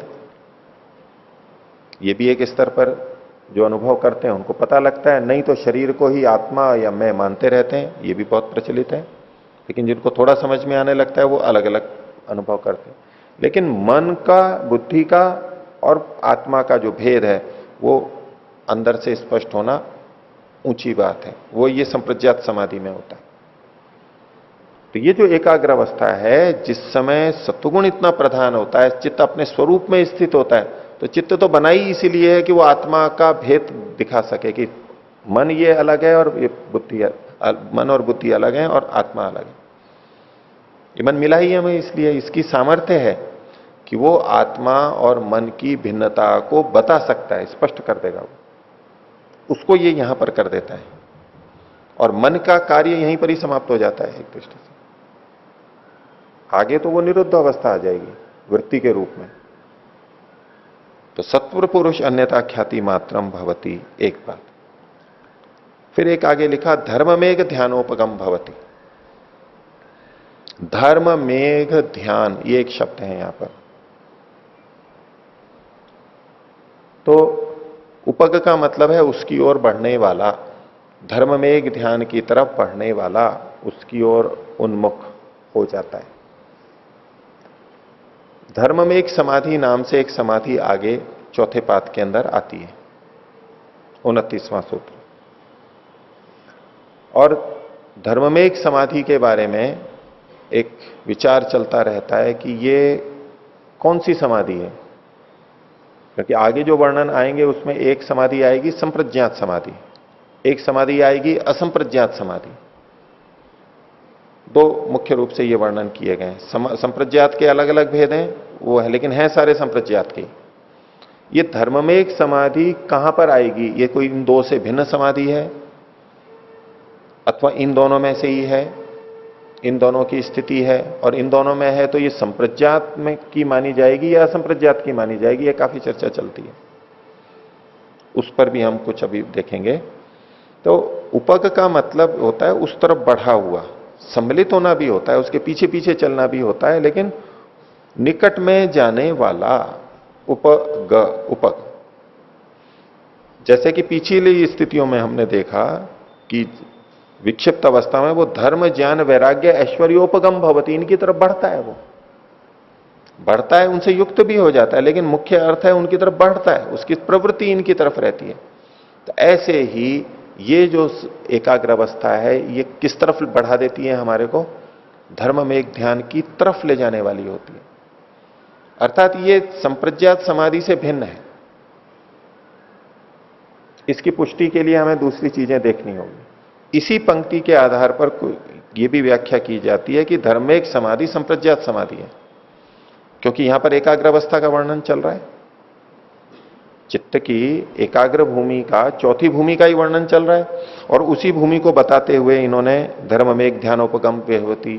ये भी एक स्तर पर जो अनुभव करते हैं उनको पता लगता है। नहीं तो शरीर को ही आत्मा या मैं मानते रहते हैं, ये भी बहुत प्रचलित है। लेकिन जिनको थोड़ा समझ में आने लगता है वो अलग अलग अनुभव करते हैं। लेकिन मन का, बुद्धि का और आत्मा का जो भेद है वो अंदर से स्पष्ट होना ऊंची बात है, वो ये संप्रज्ञात समाधि में होता है। तो ये जो एकाग्र अवस्था है, जिस समय सत्वगुण इतना प्रधान होता है, चित्त अपने स्वरूप में स्थित होता है, तो चित्त तो बनाई इसीलिए है कि वो आत्मा का भेद दिखा सके कि मन ये अलग है और ये बुद्धि, मन और बुद्धि अलग है और आत्मा अलग है। ये मन मिला ही हमें इसलिए, इसकी सामर्थ्य है कि वो आत्मा और मन की भिन्नता को बता सकता है, स्पष्ट कर देगा वो, उसको ये यहां पर कर देता है। और मन का कार्य यहीं पर ही समाप्त हो जाता है एक दृष्टि से। आगे तो वो निरुद्ध अवस्था आ जाएगी वृत्ति के रूप में। तो सत्व पुरुष अन्यथा ख्याति मात्रम भवती, एक बात। फिर एक आगे लिखा धर्म मेघ ध्यानोपगम भवती। धर्म मेघ ध्यान, ये एक शब्द है यहां पर। तो उपग का मतलब है उसकी ओर बढ़ने वाला, धर्म मेघ ध्यान की तरफ बढ़ने वाला, उसकी ओर उन्मुख हो जाता है। धर्म में एक समाधि नाम से एक समाधि आगे चौथे पाद के अंदर आती है, 29वां सूत्र। और धर्म में एक समाधि के बारे में एक विचार चलता रहता है कि ये कौन सी समाधि है, क्योंकि आगे जो वर्णन आएंगे उसमें एक समाधि आएगी संप्रज्ञात समाधि, एक समाधि आएगी असंप्रज्ञात समाधि। दो मुख्य रूप से ये वर्णन किए गए हैं। संप्रज्ञात के अलग अलग भेद हैं वो है, लेकिन है सारे संप्रज्ञात के। ये धर्म में एक समाधि कहां पर आएगी, ये कोई इन दो से भिन्न समाधि है अथवा इन दोनों में से ही है, इन दोनों की स्थिति है, और इन दोनों में है तो ये संप्रज्ञात में की मानी जाएगी या असंप्रज्ञात की मानी जाएगी, ये काफी चर्चा चलती है। उस पर भी हम कुछ अभी देखेंगे। तो उपग का मतलब होता है उस तरफ बढ़ा हुआ, सम्मिलित होना भी होता है, उसके पीछे पीछे चलना भी होता है, लेकिन निकट में जाने वाला उपग। जैसे कि पिछली स्थितियों में हमने देखा कि विक्षिप्त अवस्था में वो धर्म ज्ञान वैराग्य ऐश्वर्योपगम भवती, इनकी तरफ बढ़ता है, वो बढ़ता है, उनसे युक्त भी हो जाता है, लेकिन मुख्य अर्थ है उनकी तरफ बढ़ता है, उसकी प्रवृत्ति इनकी तरफ रहती है। तो ऐसे ही ये जो एकाग्र अवस्था है ये किस तरफ बढ़ा देती है हमारे को, धर्म में एक ध्यान की तरफ ले जाने वाली होती है। अर्थात ये संप्रज्ञात समाधि से भिन्न है। इसकी पुष्टि के लिए हमें दूसरी चीजें देखनी होगी। इसी पंक्ति के आधार पर ये भी व्याख्या की जाती है कि धर्मेक समाधि संप्रज्ञात समाधि है, क्योंकि यहां पर एकाग्रावस्था का वर्णन चल रहा है। चित्त की एकाग्र भूमि का चौथी भूमि का ही वर्णन चल रहा है, और उसी भूमि को बताते हुए इन्होंने धर्ममेघ ध्यानोपगम होती,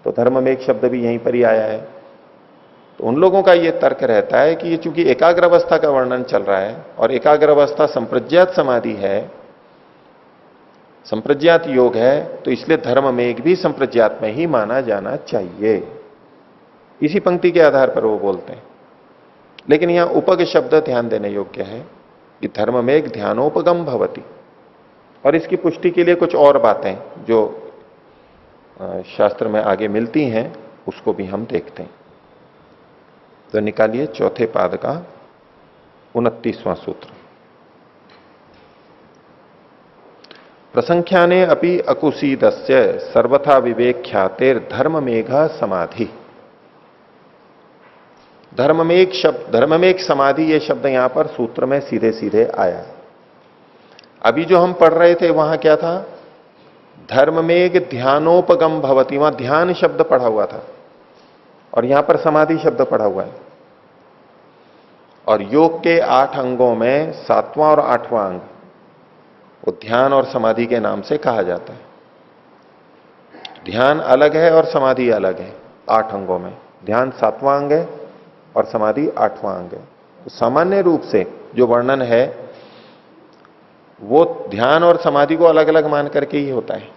तो धर्ममेघ शब्द भी यहीं पर ही आया है। तो उन लोगों का यह तर्क रहता है कि ये चूंकि एकाग्रावस्था का वर्णन चल रहा है और एकाग्रावस्था संप्रज्ञात समाधि है, संप्रज्ञात योग है, तो इसलिए धर्ममेघ भी संप्रज्ञात में ही माना जाना चाहिए। इसी पंक्ति के आधार पर वो बोलते हैं। लेकिन यहां उपग शब्द ध्यान देने योग्य है कि धर्ममेघ ध्यानोपगम भवति, और इसकी पुष्टि के लिए कुछ और बातें जो शास्त्र में आगे मिलती हैं उसको भी हम देखते हैं। तो निकालिए चौथे पाद का 29वां सूत्र। प्रसंख्याने अपि अकुसीदस्य सर्वथा विवेक ख्यातेर धर्ममेघ समाधि। धर्ममेघ शब्द, धर्ममेघ समाधि, ये शब्द यहां पर सूत्र में सीधे सीधे आया। अभी जो हम पढ़ रहे थे वहां क्या था? धर्ममेघ ध्यानोपगम भवति, वहां ध्यान शब्द पढ़ा हुआ था, और यहां पर समाधि शब्द पढ़ा हुआ है। और योग के 8 अंगों में 7वां और 8वां अंग वो ध्यान और समाधि के नाम से कहा जाता है। ध्यान अलग है और समाधि अलग है। 8 अंगों में ध्यान 7वां अंग है और समाधि 8वां अंग है। तो सामान्य रूप से जो वर्णन है वो ध्यान और समाधि को अलग अलग मान करके ही होता है।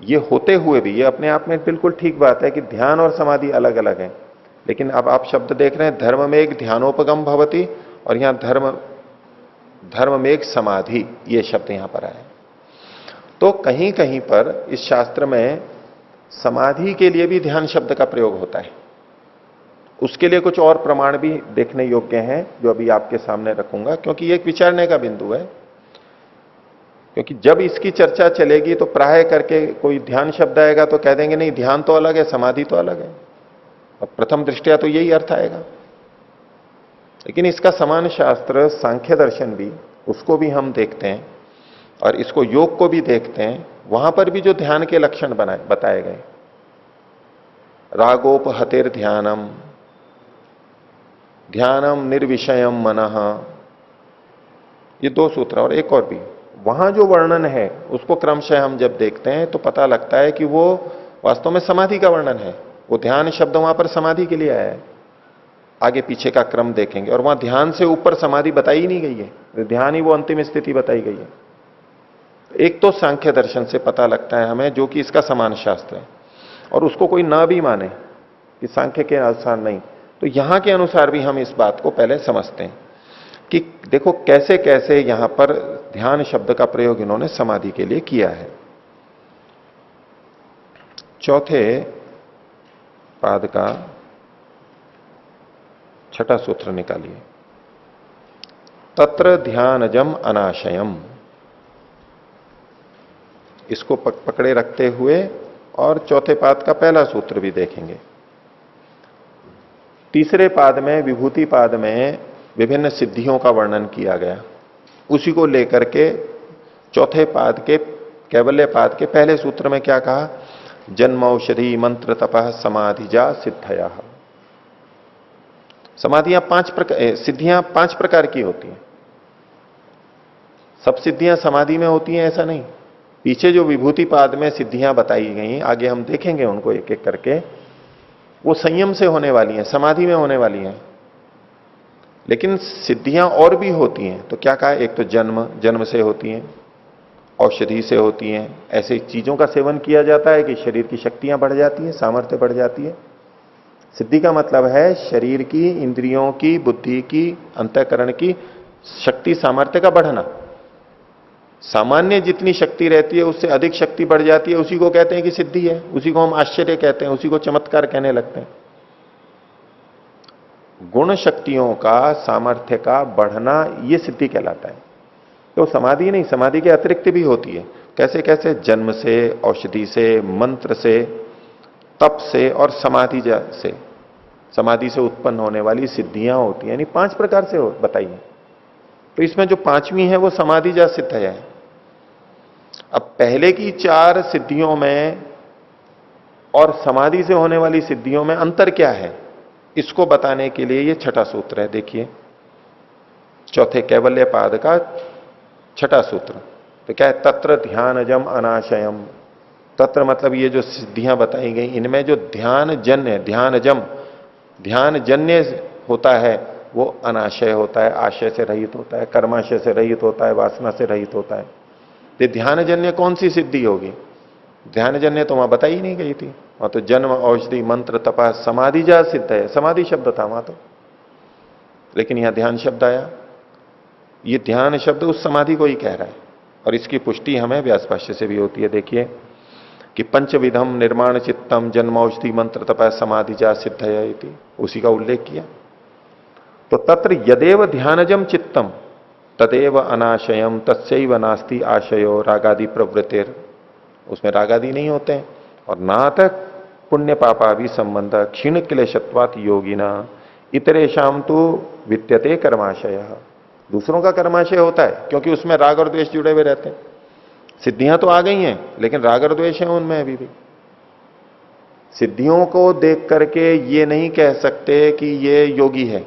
ये होते हुए भी, ये अपने आप में बिल्कुल ठीक बात है कि ध्यान और समाधि अलग अलग है, लेकिन अब आप शब्द देख रहे हैं धर्ममेघ ध्यानोपगम भवति, और यहां धर्ममेघ समाधि, ये शब्द यहां पर आए। तो कहीं कहीं पर इस शास्त्र में समाधि के लिए भी ध्यान शब्द का प्रयोग होता है। उसके लिए कुछ और प्रमाण भी देखने योग्य हैं जो अभी आपके सामने रखूंगा, क्योंकि ये एक विचारने का बिंदु है। क्योंकि जब इसकी चर्चा चलेगी तो प्राय करके कोई ध्यान शब्द आएगा तो कह देंगे नहीं, ध्यान तो अलग है, समाधि तो अलग है। और प्रथम दृष्टया तो यही अर्थ आएगा। लेकिन इसका समान शास्त्र सांख्य दर्शन भी, उसको भी हम देखते हैं और इसको योग को भी देखते हैं। वहां पर भी जो ध्यान के लक्षण बताए गए, रागोपहतेर ध्यानम, ध्यानम निर्विषयम मनः, ये 2 सूत्र, और एक और भी, वहां जो वर्णन है उसको क्रमशः हम जब देखते हैं तो पता लगता है कि वो वास्तव में समाधि का वर्णन है। वो ध्यान शब्द वहां पर समाधि के लिए आया है। आगे पीछे का क्रम देखेंगे, और वहां ध्यान से ऊपर समाधि बताई ही नहीं गई है, ध्यान ही वो अंतिम स्थिति बताई गई है। एक तो सांख्य दर्शन से पता लगता है हमें, जो कि इसका समान शास्त्र है, और उसको कोई ना भी माने कि सांख्य के अनुसार नहीं, तो यहां के अनुसार भी हम इस बात को पहले समझते हैं कि देखो कैसे कैसे यहां पर ध्यान शब्द का प्रयोग इन्होंने समाधि के लिए किया है। चौथे पाद का 6ठा सूत्र निकालिए। तत्र ध्यानजम अनाशयम, इसको पकड़े रखते हुए और चौथे पाद का पहला सूत्र भी देखेंगे। तीसरे पाद में, विभूति पाद में विभिन्न सिद्धियों का वर्णन किया गया, उसी को लेकर के चौथे पाद के, कैवल्य पाद के पहले सूत्र में क्या कहा? जन्मौषधि मंत्र तपः समाधिजा सिद्धया। समाधियां 5 प्रकार, सिद्धियां 5 प्रकार की होती हैं। सब सिद्धियां समाधि में होती हैं ऐसा नहीं। पीछे जो विभूति पाद में सिद्धियां बताई गई, आगे हम देखेंगे उनको एक एक करके, वो संयम से होने वाली हैं, समाधि में होने वाली हैं। लेकिन सिद्धियां और भी होती हैं। तो क्या कहा? एक तो जन्म से होती हैं, औषधि से होती हैं, ऐसे चीजों का सेवन किया जाता है कि शरीर की शक्तियां बढ़ जाती है, सामर्थ्य बढ़ जाती है। सिद्धि का मतलब है शरीर की, इंद्रियों की, बुद्धि की, अंतःकरण की शक्ति सामर्थ्य का बढ़ना। सामान्य जितनी शक्ति रहती है उससे अधिक शक्ति बढ़ जाती है, उसी को कहते हैं कि सिद्धि है। उसी को हम आश्चर्य कहते हैं, उसी को चमत्कार कहने लगते हैं। गुण शक्तियों का, सामर्थ्य का बढ़ना, यह सिद्धि कहलाता है। तो समाधि नहीं, समाधि के अतिरिक्त भी होती है। कैसे कैसे? जन्म से, औषधि से, मंत्र से, तप से और समाधि से, समाधि से उत्पन्न होने वाली सिद्धियां होती हैं, यानी 5 प्रकार से बताइए। तो इसमें जो 5वीं है वो समाधि जा सिद्ध है। अब पहले की 4 सिद्धियों में और समाधि से होने वाली सिद्धियों में अंतर क्या है, इसको बताने के लिए ये छठा सूत्र है। देखिए चौथे कैवल्य पाद का छठा सूत्र। तो क्या है? तत्र ध्यानजम अनाशयम। तत्र मतलब ये जो सिद्धियां बताई गई इनमें जो ध्यान जन्य, ध्यानजम, ध्यान जन्य होता है वो अनाशय होता है, आशय से रहित होता है, कर्माशय से रहित होता है, वासना से रहित होता है। तो ध्यानजन्य कौन सी सिद्धि होगी? ध्यानजन्य तो वहां बताई नहीं गई थी, वहां तो जन्म, औषधि, मंत्र, तपा, समाधि जा सिद्ध है, समाधि शब्द था वहां तो, लेकिन यहां ध्यान शब्द आया। ये ध्यान शब्द उस समाधि को ही कह रहा है और इसकी पुष्टि हमें व्यास भाष्य से भी होती है। देखिए कि पंचविधम निर्माण चित्तम जन्मौषधि मंत्र तपा समाधि जा सिद्ध है, उसी का उल्लेख किया। तो तत्र यदेव ध्यानजम चित्तम तदेव अनाशयम तस्यैव नास्ति आशयो रागादि प्रवृत्तिर। उसमें रागादि नहीं होते हैं और ना तक पुण्य पापा भी संबंध क्षीण क्लेशत्वात योगिना इतरेशाम तो विद्यते कर्माशय। दूसरों का कर्माशय होता है क्योंकि उसमें राग और द्वेष जुड़े हुए रहते हैं। सिद्धियां तो आ गई हैं लेकिन राग और द्वेष है उनमें अभी भी। सिद्धियों को देख करके ये नहीं कह सकते कि ये योगी है,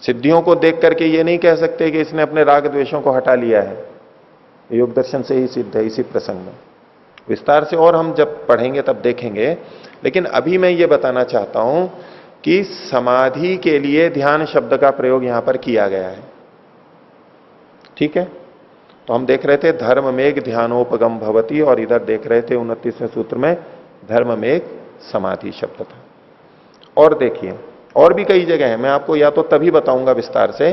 सिद्धियों को देख करके ये नहीं कह सकते कि इसने अपने राग द्वेषों को हटा लिया है। योग दर्शन से ही सिद्ध है। इसी प्रसंग में विस्तार से और हम जब पढ़ेंगे तब देखेंगे, लेकिन अभी मैं ये बताना चाहता हूं कि समाधि के लिए ध्यान शब्द का प्रयोग यहां पर किया गया है। ठीक है, तो हम देख रहे थे धर्म मेघ ध्यानोपगम भवती और इधर देख रहे थे 29वें सूत्र में धर्म मेघ समाधि शब्द था। और देखिए और भी कई जगह है, मैं आपको या तो तभी बताऊंगा विस्तार से,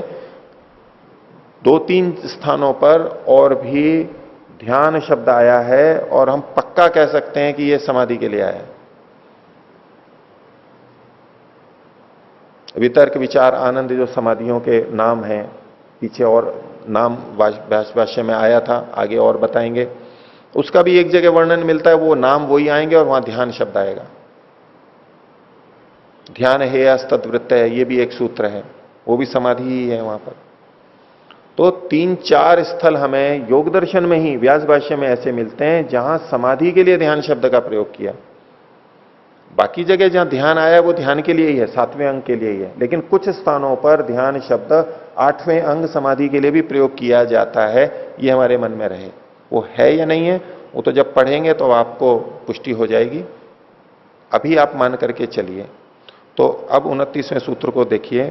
2-3 स्थानों पर और भी ध्यान शब्द आया है और हम पक्का कह सकते हैं कि यह समाधि के लिए आया है। वितर्क विचार आनंद जो समाधियों के नाम हैं, पीछे और नाम भाष्य में आया था, आगे और बताएंगे। उसका भी एक जगह वर्णन मिलता है, वो नाम वही आएंगे और वहां ध्यान शब्द आएगा। ध्यान है अस्तवृत्त है, ये भी एक सूत्र है, वो भी समाधि ही है वहां पर। तो 3-4 स्थल हमें योग दर्शन में ही व्यास भाष्य में ऐसे मिलते हैं जहां समाधि के लिए ध्यान शब्द का प्रयोग किया। बाकी जगह जहां ध्यान आया वो ध्यान के लिए ही है, 7वें अंग के लिए ही है, लेकिन कुछ स्थानों पर ध्यान शब्द 8वें अंग समाधि के लिए भी प्रयोग किया जाता है। ये हमारे मन में रहे, वो है या नहीं है वो तो जब पढ़ेंगे तो आपको पुष्टि हो जाएगी। अभी आप मान करके चलिए। तो अब 29वें सूत्र को देखिए।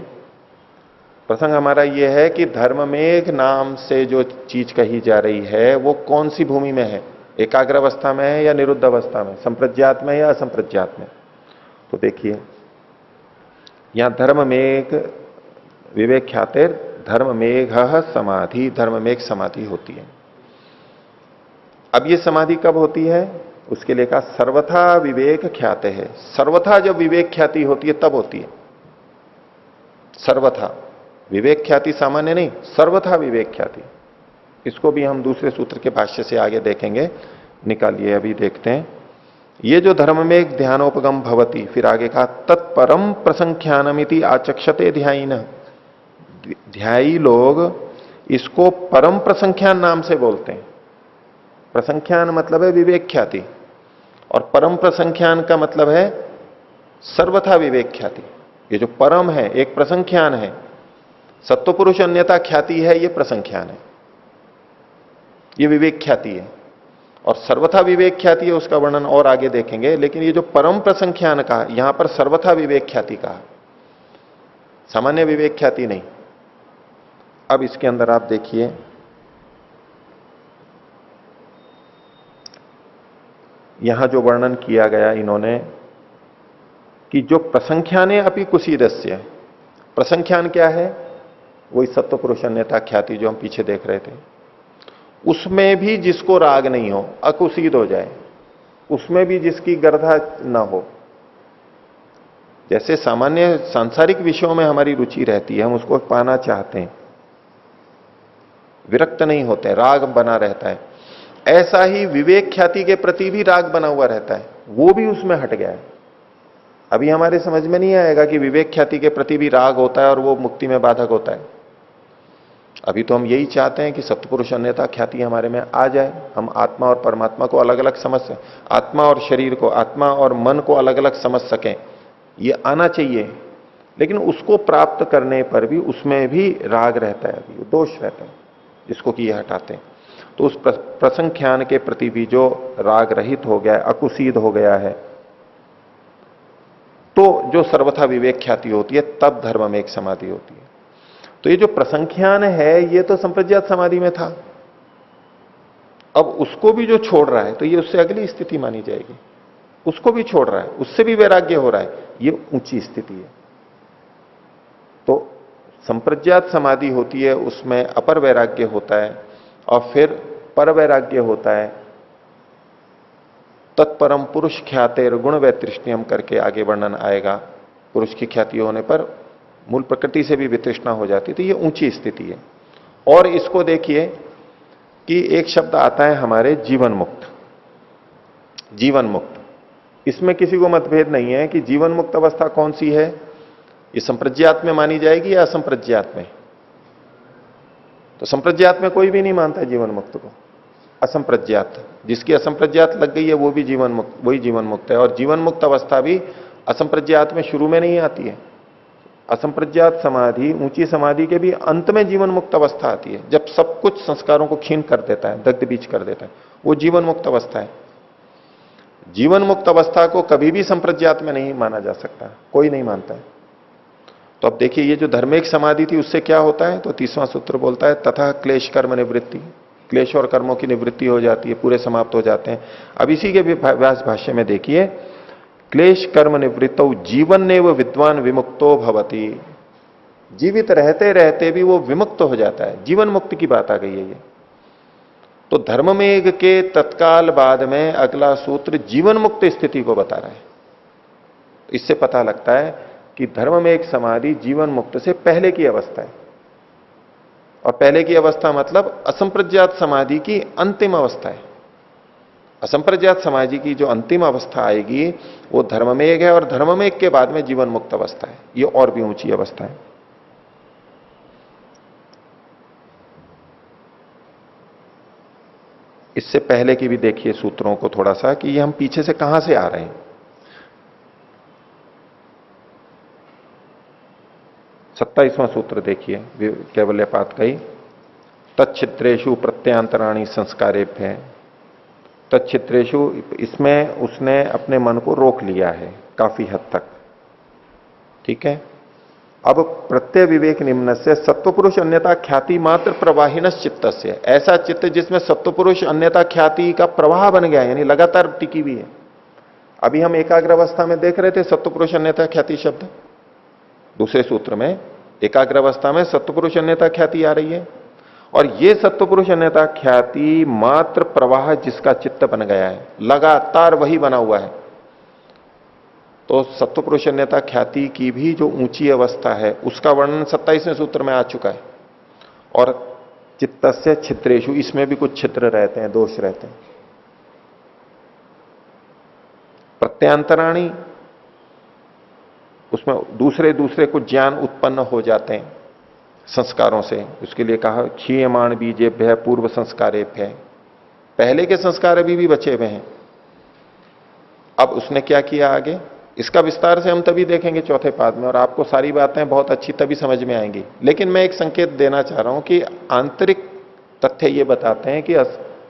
प्रसंग हमारा यह है कि धर्ममेघ नाम से जो चीज कही जा रही है वो कौन सी भूमि में है, एकाग्र अवस्था में है या निरुद्ध अवस्था में, संप्रज्ञात में या असंप्रज्ञात में। तो देखिए यहां धर्ममेघ विवेक ख्यातिर धर्ममेघ समाधि, धर्ममेघ समाधि होती है। अब ये समाधि कब होती है, उसके लिए कहा सर्वथा विवेक ख्याते है। सर्वथा जब विवेक ख्याति होती है तब होती है। सर्वथा विवेक ख्याति सामान्य नहीं, सर्वथा विवेक ख्याति। इसको भी हम दूसरे सूत्र के भाष्य से आगे देखेंगे। निकालिए, अभी देखते हैं। ये जो धर्ममेघ ध्यानोपगम भवती, फिर आगे कहा तत्परम प्रसंख्यानमिति आचक्षते ध्यायिन। ध्यायी लोग इसको परम प्रसंख्यान नाम से बोलते हैं। प्रसंख्यान मतलब है विवेक ख्याति और परम प्रसंख्यान का मतलब है सर्वथा विवेक ख्याति। ये जो परम है एक प्रसंख्यान है, सत्व पुरुष अन्यथा ख्याति है, ये प्रसंख्यान है, ये विवेक ख्याति है। और सर्वथा विवेक ख्याति है, उसका वर्णन और आगे देखेंगे। लेकिन ये जो परम प्रसंख्यान का, यहां पर सर्वथा विवेक ख्याति कहा, सामान्य विवेक ख्याति नहीं। अब इसके अंदर आप देखिए, यहां जो वर्णन किया गया इन्होंने कि जो प्रसंख्याने अपि कुसीदस्य, प्रसंख्यान क्या है, वही सत्व पुरुष अन्यथा ख्याति जो हम पीछे देख रहे थे। उसमें भी जिसको राग नहीं हो, अकुसीद हो जाए, उसमें भी जिसकी गर्धा ना हो। जैसे सामान्य सांसारिक विषयों में हमारी रुचि रहती है, हम उसको पाना चाहते हैं, विरक्त नहीं होते, राग बना रहता है। ऐसा ही विवेक ख्याति के प्रति भी राग बना हुआ रहता है, वो भी उसमें हट गया है। अभी हमारे समझ में नहीं आएगा कि विवेक ख्याति के प्रति भी राग होता है और वो मुक्ति में बाधक होता है। अभी तो हम यही चाहते हैं कि सत्पुरुष अन्यथा ख्याति हमारे में आ जाए, हम आत्मा और परमात्मा को अलग अलग समझ सकें, आत्मा और शरीर को, आत्मा और मन को अलग अलग समझ सकें, ये आना चाहिए। लेकिन उसको प्राप्त करने पर भी उसमें भी राग रहता है, अभी दोष रहता है, जिसको कि ये हटाते हैं। तो उस प्रसंख्यान के प्रति भी जो राग रहित हो गया है, अकुसीद हो गया है, तो जो सर्वथा विवेक ख्याति होती है, तब धर्म में एक समाधि होती है। तो ये जो प्रसंख्यान है, ये तो संप्रज्ञात समाधि में था, अब उसको भी जो छोड़ रहा है तो ये उससे अगली स्थिति मानी जाएगी। उसको भी छोड़ रहा है, उससे भी वैराग्य हो रहा है, ये ऊंची स्थिति है। तो संप्रज्ञात समाधि होती है, उसमें अपर वैराग्य होता है और फिर पर वैराग्य होता है। तत्परम पुरुष ख्यातेर गुण वैतृष्ण्यम करके आगे वर्णन आएगा। पुरुष की ख्याति होने पर मूल प्रकृति से भी वितृष्णा हो जाती, तो ये ऊंची स्थिति है। और इसको देखिए कि एक शब्द आता है हमारे जीवन मुक्त। जीवन मुक्त, इसमें किसी को मतभेद नहीं है कि जीवन मुक्त अवस्था कौन सी है, ये संप्रज्ञात में मानी जाएगी या असंप्रज्ञात में। तो संप्रज्ञात में कोई भी नहीं मानता है जीवन मुक्त को, असंप्रज्ञात, जिसकी असंप्रज्ञात लग गई है वो भी जीवन मुक्त, वही जीवन मुक्त है। और जीवन मुक्त अवस्था भी असंप्रज्ञात में शुरू में नहीं आती है। असंप्रज्ञात समाधि, ऊंची समाधि के भी अंत में जीवन मुक्त अवस्था आती है, जब सब कुछ संस्कारों को क्षीण कर देता है, दग्ध बीज कर देता है, वो जीवन मुक्त अवस्था है। जीवन मुक्त अवस्था को कभी भी संप्रज्ञात में नहीं माना जा सकता, कोई नहीं मानता है। तो अब देखिए, ये जो धर्मिक समाधि थी उससे क्या होता है, तो 30वां सूत्र बोलता है तथा क्लेश कर्म निवृत्ति, क्लेश और कर्मों की निवृत्ति हो जाती है, पूरे समाप्त हो जाते हैं। अब इसी के व्यास भाष्य में देखिए, क्लेश कर्म निवृत्तो जीवन ने वो विद्वान विमुक्तो भवति, जीवित रहते रहते भी वो विमुक्त हो जाता है, जीवन मुक्त की बात आ गई है ये। तो धर्ममेघ के तत्काल बाद में अगला सूत्र जीवन मुक्त स्थिति को बता रहा है। इससे पता लगता है कि धर्ममेघ समाधि जीवन मुक्त से पहले की अवस्था है, और पहले की अवस्था मतलब असंप्रज्ञात समाधि की अंतिम अवस्था है। असंप्रज्ञात समाधि की जो अंतिम अवस्था आएगी वो धर्ममेघ है, और धर्ममेघ के बाद में जीवन मुक्त अवस्था है, ये और भी ऊंची अवस्था है। इससे पहले की भी देखिए सूत्रों को थोड़ा सा, कि ये हम पीछे से कहां से आ रहे हैं। 27वां सूत्र देखिए, कैवल्यपात का ही, तच्छित्रेषु प्रत्यांतराणि संस्कारेभ्य। तच्छित्रेषु, इसमें उसने अपने मन को रोक लिया है काफी हद तक, ठीक है। अब प्रत्यय विवेक निम्न से सत्वपुरुष अन्यता ख्याति मात्र प्रवाहिन चित्त से, ऐसा चित्त जिसमें सत्वपुरुष अन्यता ख्याति का प्रवाह बन गया है, यानी लगातार टिकी हुई है। अभी हम एकाग्र अवस्था में देख रहे थे सत्वपुरुष अन्यता ख्याति शब्द, दूसरे सूत्र में एकाग्र अवस्था में सत्वपुरुष अन्यता ख्याति आ रही है, और ये सत्वपुरुष अन्यता ख्याति मात्र प्रवाह जिसका चित्त बन गया है, लगातार वही बना हुआ है। तो सत्वपुरुष अन्यता ख्याति की भी जो ऊंची अवस्था है उसका वर्णन 27वें सूत्र में आ चुका है। और चित्तस्य छिद्रेषु, इसमें भी कुछ छिद्र रहते हैं, दोष रहते हैं। प्रत्यांतराणी, उसमें दूसरे दूसरे कुछ ज्ञान उत्पन्न हो जाते हैं संस्कारों से, उसके लिए कहा क्षीयमाण बीजेभ्य पूर्व संस्कारेभ्य, पहले के संस्कार अभी भी बचे हुए हैं। अब उसने क्या किया आगे, इसका विस्तार से हम तभी देखेंगे चौथे पाद में, और आपको सारी बातें बहुत अच्छी तभी समझ में आएंगी। लेकिन मैं एक संकेत देना चाह रहा हूं कि आंतरिक तथ्य ये बताते हैं कि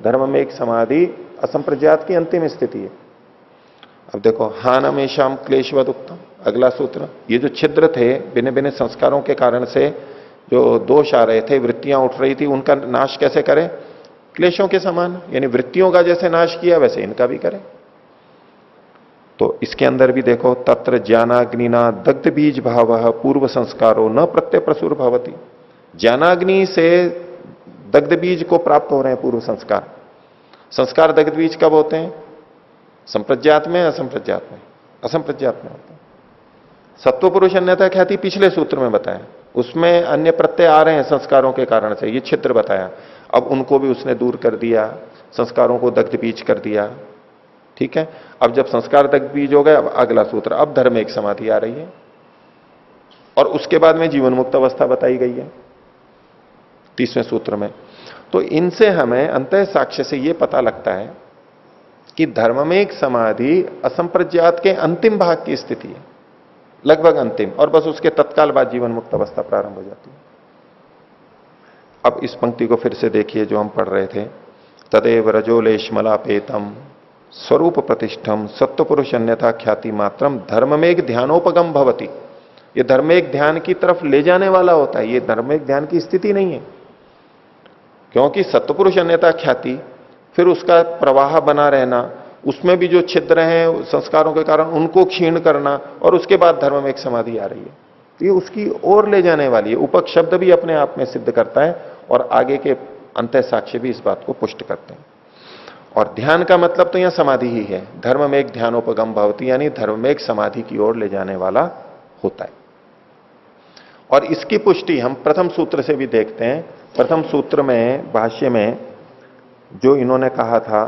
धर्म में एक समाधि असंप्रज्ञात की अंतिम स्थिति है। अब देखो, हानमेशाम क्लेशवद उत्तम, अगला सूत्र, ये जो छिद्र थे भिन्न भिन्न संस्कारों के कारण से जो दोष आ रहे थे, वृत्तियां उठ रही थी, उनका नाश कैसे करें, क्लेशों के समान, यानी वृत्तियों का जैसे नाश किया वैसे इनका भी करें। तो इसके अंदर भी देखो, तत्र ज्ञानाग्निना दग्ध बीज भाव पूर्व संस्कारो न प्रत्यय प्रसुर भवती, ज्ञानाग्नि से दग्ध बीज को प्राप्त हो रहे हैं पूर्व संस्कार। संस्कार दग्ध बीज कब होते हैं, संप्रज्ञात में, असंप्रज्ञात में, असंप्रज्ञात में होते हैं। सत्वपुरुष अन्यथा ख्याति पिछले सूत्र में बताया, उसमें अन्य प्रत्यय आ रहे हैं संस्कारों के कारण से, ये छिद्र बताया। अब उनको भी उसने दूर कर दिया, संस्कारों को दग्ध बीज कर दिया, ठीक है। अब जब संस्कार दग्ध बीज हो गए, अब अगला सूत्र, अब धर्म एक समाधि आ रही है, और उसके बाद में जीवन मुक्त अवस्था बताई गई है। 30वें सूत्र में। तो इनसे हमें अंतः साक्ष्य से यह पता लगता है कि धर्ममेक समाधि असंप्रज्ञात के अंतिम भाग की स्थिति है, लगभग अंतिम, और बस उसके तत्काल बाद जीवन मुक्त अवस्था प्रारंभ हो जाती है। अब इस पंक्ति को फिर से देखिए जो हम पढ़ रहे थे, तदेव रजोलेशमलापेतम स्वरूप प्रतिष्ठम सत्व पुरुष अन्यथा ख्याति मात्रम धर्ममेघ ध्यानोपगम भवति। ये धर्मेघ ध्यान की तरफ ले जाने वाला होता है, ये धर्मेघ ध्यान की स्थिति नहीं है। क्योंकि सत्पुरुष अन्यथा ख्याति, फिर उसका प्रवाह बना रहना, उसमें भी जो छिद्र हैं संस्कारों के कारण उनको क्षीण करना, और उसके बाद धर्म में एक समाधि आ रही है, तो ये उसकी ओर ले जाने वाली है। उपक शब्द भी अपने आप में सिद्ध करता है और आगे के अंतः साक्ष्य भी इस बात को पुष्ट करते हैं। और ध्यान का मतलब तो यहां समाधि ही है, धर्म में एक ध्यानोपगम भवति, यानी धर्म में एक समाधि की ओर ले जाने वाला होता है। और इसकी पुष्टि हम प्रथम सूत्र से भी देखते हैं। प्रथम सूत्र में भाष्य में जो इन्होंने कहा था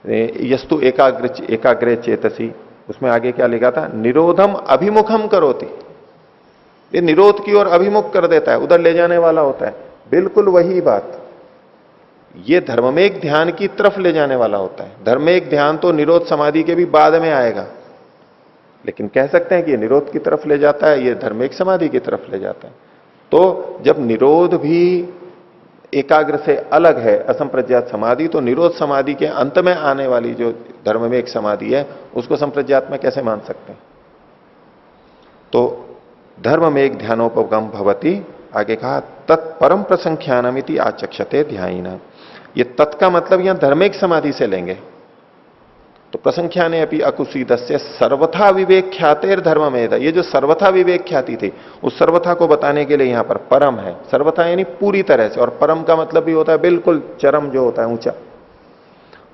यस्तु एकाग्रे चेतसी, उसमें आगे क्या लिखा था, निरोधम अभिमुखम करोति, ये निरोध की ओर अभिमुख कर देता है, उधर ले जाने वाला होता है। बिल्कुल वही बात, ये धर्ममेक ध्यान की तरफ ले जाने वाला होता है। धर्मेक ध्यान तो निरोध समाधि के भी बाद में आएगा, लेकिन कह सकते हैं कि ये निरोध की तरफ ले जाता है, ये धर्मेक समाधि की तरफ ले जाता है। तो जब निरोध भी एकाग्र से अलग है, असंप्रज्ञात समाधि, तो निरोध समाधि के अंत में आने वाली जो धर्ममेक समाधि है उसको संप्रज्ञात में कैसे मान सकते हैं। तो धर्ममेक ध्यानोपगम भवति, आगे कहा तत्परम प्रसंख्यानमिति आचक्षते ध्यायिना। ये तत् का मतलब यहां धर्मेक समाधि से लेंगे, तो प्रसंख्याने अपनी अकुशीदस्य सर्वथा विवेक ख्यातेर धर्ममेध, ये जो सर्वथा विवेक ख्याति थी उस सर्वथा को बताने के लिए यहां पर परम है। सर्वथा यानी पूरी तरह से, और परम का मतलब भी होता है बिल्कुल चरम जो होता है, ऊंचा।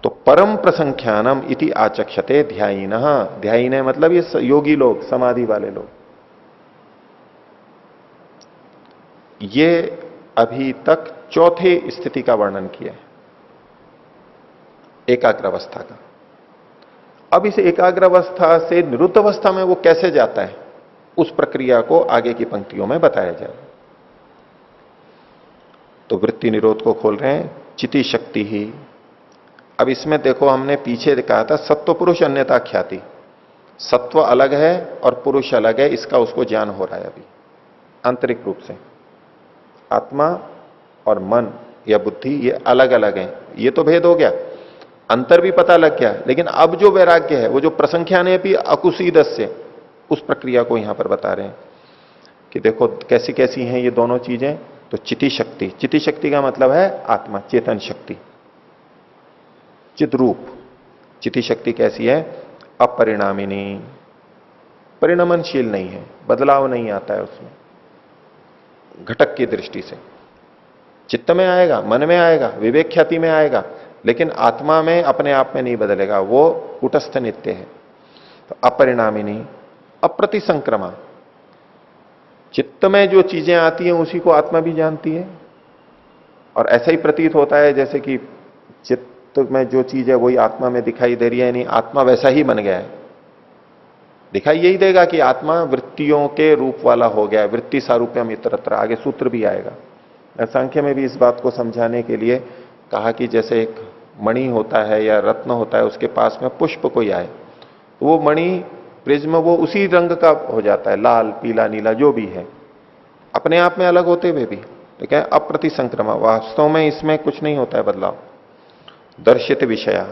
तो परम प्रसंख्यानम इति आचक्षते ध्यायिनः, ध्यायिने मतलब ये योगी लोग, समाधि वाले लोग। ये अभी तक चौथे स्थिति का वर्णन किया है, एकाग्र अवस्था का। अब इस एकाग्र अवस्था से निरुद्ध अवस्था में वो कैसे जाता है, उस प्रक्रिया को आगे की पंक्तियों में बताया जाए। तो वृत्ति निरोध को खोल रहे हैं, चिति शक्ति ही। अब इसमें देखो, हमने पीछे कहा था सत्व पुरुष अन्यथा ख्याति, सत्व अलग है और पुरुष अलग है, इसका उसको ज्ञान हो रहा है अभी आंतरिक रूप से। आत्मा और मन या बुद्धि ये अलग अलग हैं, ये तो भेद हो गया, अंतर भी पता लग गया। लेकिन अब जो वैराग्य है, वो जो प्रसंख्याने भी अकुशीदस्य, उस प्रक्रिया को यहां पर बता रहे हैं कि देखो कैसी कैसी हैं ये दोनों चीजें। तो चिति शक्ति, चिति शक्ति का मतलब है आत्मा, चेतन शक्ति, चिद्रूप। चिति शक्ति कैसी है, अपरिणामिनी, परिणमनशील नहीं है, बदलाव नहीं आता है उसमें, घटक की दृष्टि से। चित्त में आएगा, मन में आएगा, विवेक ख्याति में आएगा, लेकिन आत्मा में अपने आप में नहीं बदलेगा, वो कुटस्थ नित्य है। तो अपरिणामिनी, अप्रतिसंक्रमा, चित्त में जो चीजें आती हैं उसी को आत्मा भी जानती है। और ऐसा ही प्रतीत होता है जैसे कि चित्त में जो चीज है वही आत्मा में दिखाई दे रही है, यानी आत्मा वैसा ही बन गया है। दिखाई यही देगा कि आत्मा वृत्तियों के रूप वाला हो गया है, वृत्ति सारूप्यम इतरत्र, आगे सूत्र भी आएगा। सांख्य में भी इस बात को समझाने के लिए कहा कि जैसे एक मणि होता है या रत्न होता है, उसके पास में पुष्प कोई आए तो वो मणि प्रिज्म वो उसी रंग का हो जाता है, लाल पीला नीला जो भी है, अपने आप में अलग होते हुए भी। तो क्या है, अप्रतिसंक्रमा, वास्तव में इसमें कुछ नहीं होता है बदलाव। दर्शित विषया,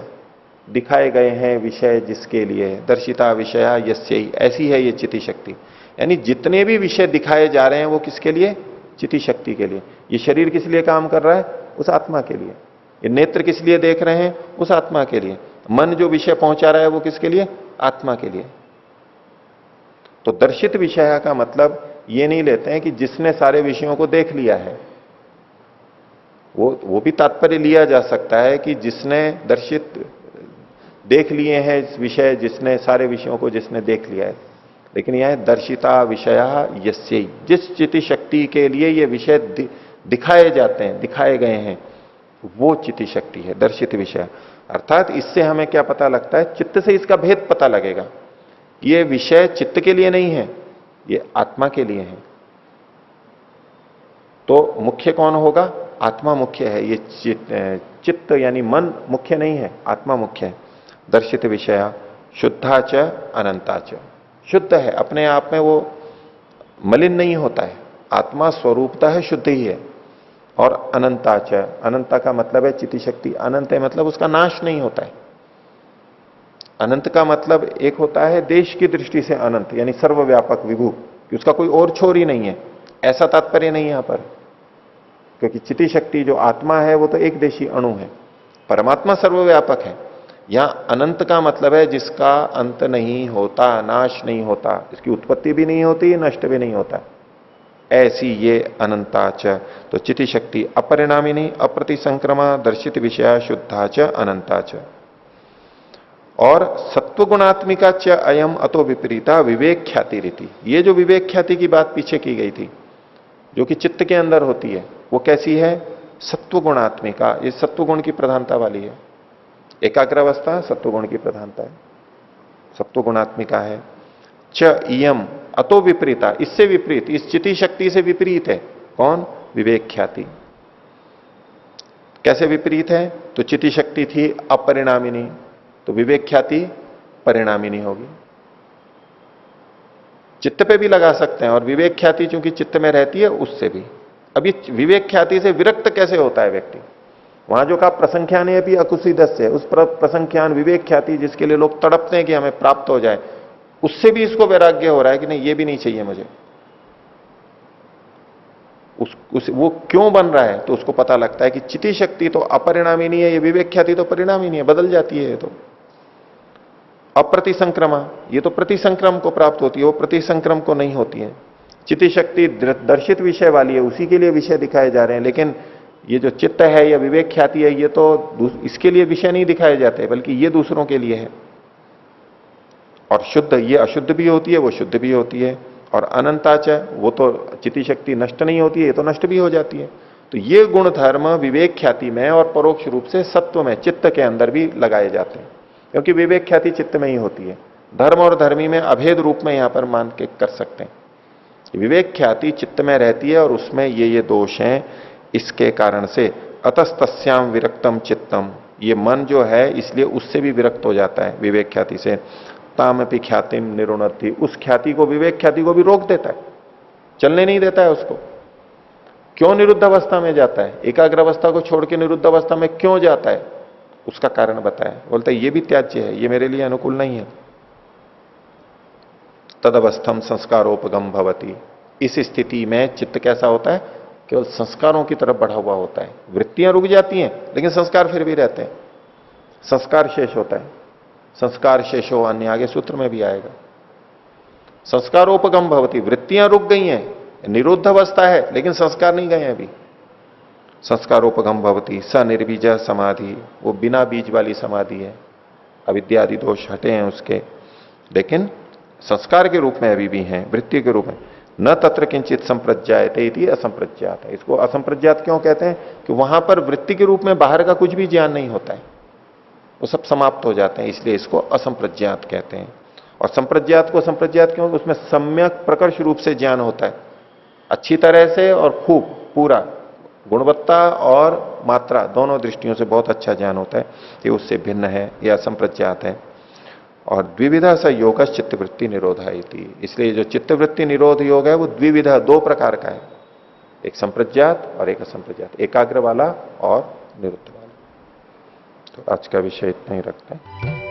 दिखाए गए हैं विषय जिसके लिए, दर्शिता विषया यस्यई, ऐसी है ये चिति शक्ति। यानी जितने भी विषय दिखाए जा रहे हैं वो किसके लिए, चिति शक्ति के लिए। ये शरीर किस लिए काम कर रहा है, उस आत्मा के लिए। ये नेत्र किस लिए देख रहे हैं, उस आत्मा के लिए। मन जो विषय पहुंचा रहा है वो किसके लिए, आत्मा के लिए। तो दर्शित विषय का मतलब ये नहीं लेते हैं कि जिसने सारे विषयों को देख लिया है, वो भी तात्पर्य लिया जा सकता है कि जिसने दर्शित देख लिए हैं इस विषय, जिसने सारे विषयों को जिसने देख लिया है। लेकिन यह दर्शिता विषया यस्यै, जिस चिति शक्ति के लिए ये विषय दिखाए जाते हैं, दिखाए गए हैं, वो चिति शक्ति है, दर्शित विषय। अर्थात इससे हमें क्या पता लगता है, चित्त से इसका भेद पता लगेगा। ये विषय चित्त के लिए नहीं है, ये आत्मा के लिए है। तो मुख्य कौन होगा, आत्मा मुख्य है, ये चित्त यानी मन मुख्य नहीं है, आत्मा मुख्य है। दर्शित विषया शुद्धा च अनंता च, शुद्ध है अपने आप में, वो मलिन नहीं होता है, आत्मा स्वरूपता है, शुद्ध ही है। और अनंता च, अनंता का मतलब है चिति शक्ति, अनंत है मतलब उसका नाश नहीं होता है। अनंत का मतलब एक होता है देश की दृष्टि से अनंत, यानी सर्वव्यापक विभू, कि उसका कोई और छोर ही नहीं है, ऐसा तात्पर्य नहीं यहां पर। क्योंकि चिति शक्ति जो आत्मा है वो तो एक देशी अणु है, परमात्मा सर्वव्यापक है। यहां अनंत का मतलब है जिसका अंत नहीं होता, नाश नहीं होता, इसकी उत्पत्ति भी नहीं होती, नष्ट भी नहीं होता, ऐसी ये अनंताच। तो चिति शक्ति अपरिणामिनी अप्रतिसंक्रमा दर्शित विषया शुद्धाच अनंताच। और सत्वगुणात्मिका च अयम अतो विपरीता विवेक ख्याति रीति, ये जो विवेक ख्याति की बात पीछे की गई थी जो कि चित्त के अंदर होती है, वो कैसी है? सत्वगुणात्मिका, ये सत्वगुण की प्रधानता वाली है। एकाग्रावस्था सत्वगुण की प्रधानता है, सत्वगुणात्मिका है। च इयम अतो विपरीता, इससे विपरीत, इस चिति शक्ति से विपरीत है। कौन? विवेक ख्याति। कैसे विपरीत है? तो चिति शक्ति थी अपरिणामिनी, तो विवेक ख्याति परिणामिनी होगी। चित्त पे भी लगा सकते हैं, और विवेक ख्याति चूंकि चित्त में रहती है उससे भी। अभी विवेक ख्याति से विरक्त कैसे होता है व्यक्ति? वहां जो कहा प्रसंख्यान है भी अकुशीदस से, उस प्रसंख्यान विवेक ख्याति जिसके लिए लोग तड़पते हैं कि हमें प्राप्त हो जाए, उससे भी इसको वैराग्य हो रहा है कि नहीं ये भी नहीं चाहिए मुझे। वो क्यों बन रहा है? तो उसको पता लगता है कि चिति शक्ति तो अपरिणामी नहीं है, ये विवेक ख्याति तो परिणामी नहीं है, बदल जाती है। ये तो अप्रतिसंक्रमा, ये तो प्रतिसंक्रम को प्राप्त होती है, वो प्रतिसंक्रम को नहीं होती है। चिति शक्ति दर्शित विषय वाली है, उसी के लिए विषय दिखाए जा रहे हैं, लेकिन ये जो चित्त है या विवेक ख्याति है, ये तो इसके लिए विषय नहीं दिखाए जाते, बल्कि ये दूसरों के लिए है। और शुद्ध, ये अशुद्ध भी होती है, वो शुद्ध भी होती है। और अनंताच, वो तो चिति शक्ति नष्ट नहीं होती है, ये तो नष्ट भी हो जाती है। तो ये गुण धर्म विवेक ख्याति में और परोक्ष रूप से सत्व में, चित्त के अंदर भी लगाए जाते हैं, क्योंकि विवेक ख्याति चित्त में ही होती है। धर्म और धर्मी में अभेद रूप में यहां पर मान के कर सकते हैं। विवेक ख्याति चित्त में रहती है और उसमें ये दोष हैं, इसके कारण से अतस्तस्याम विरक्तम चित्तम, ये मन जो है इसलिए उससे भी विरक्त हो जाता है विवेक ख्याति से। तामपि ख्यातिम निरुणति, उस ख्याति को, विवेक ख्याति को भी रोक देता है, चलने नहीं देता है उसको। क्यों निरुद्ध अवस्था में जाता है? एकाग्र अवस्था को छोड़ के निरुद्ध अवस्था में क्यों जाता है? उसका कारण बताया, बोलता है ये भी त्याज्य है, ये मेरे लिए अनुकूल नहीं है। तदवस्थम संस्कारोपगम भवति, इस स्थिति में चित्त कैसा होता है? केवल संस्कारों की तरफ बढ़ा हुआ होता है। वृत्तियां रुक जाती हैं लेकिन संस्कार फिर भी रहते हैं, संस्कार शेष होता है। संस्कार शेषो अन्य, आगे सूत्र में भी आएगा। संस्कारोपगम भवति, वृत्तियां रुक गई हैं, निरुद्ध अवस्था है लेकिन संस्कार नहीं गए हैं अभी। संस्कारोपगम भवति स निर्बीज समाधि, वो बिना बीज वाली समाधि है, अविद्यादि दोष हटे हैं उसके, लेकिन संस्कार के रूप में अभी भी हैं, वृत्ति के रूप में। न तत्र किंचित संप्रज्ञायते इति असंप्रज्ञात है। इसको असंप्रज्ञात क्यों कहते हैं? कि वहां पर वृत्ति के रूप में बाहर का कुछ भी ज्ञान नहीं होता है, वो सब समाप्त हो जाते हैं, इसलिए इसको असंप्रज्ञात कहते हैं। और संप्रज्ञात को संप्रज्ञात क्यों? उसमें सम्यक प्रकर्ष रूप से ज्ञान होता है, अच्छी तरह से और खूब, पूरा, गुणवत्ता और मात्रा दोनों दृष्टियों से बहुत अच्छा ज्ञान होता है, ये उससे भिन्न है, यह असंप्रज्ञात है। और द्विविधा स योग चित्तवृत्ति निरोधा इति, इसलिए जो चित्तवृत्ति निरोध योग है वो द्विविधा, दो प्रकार का है, एक संप्रज्ञात और एक असंप्रज्ञात, एकाग्र वाला और निरुद्ध वाला। तो आज का विषय इतना ही रखते हैं।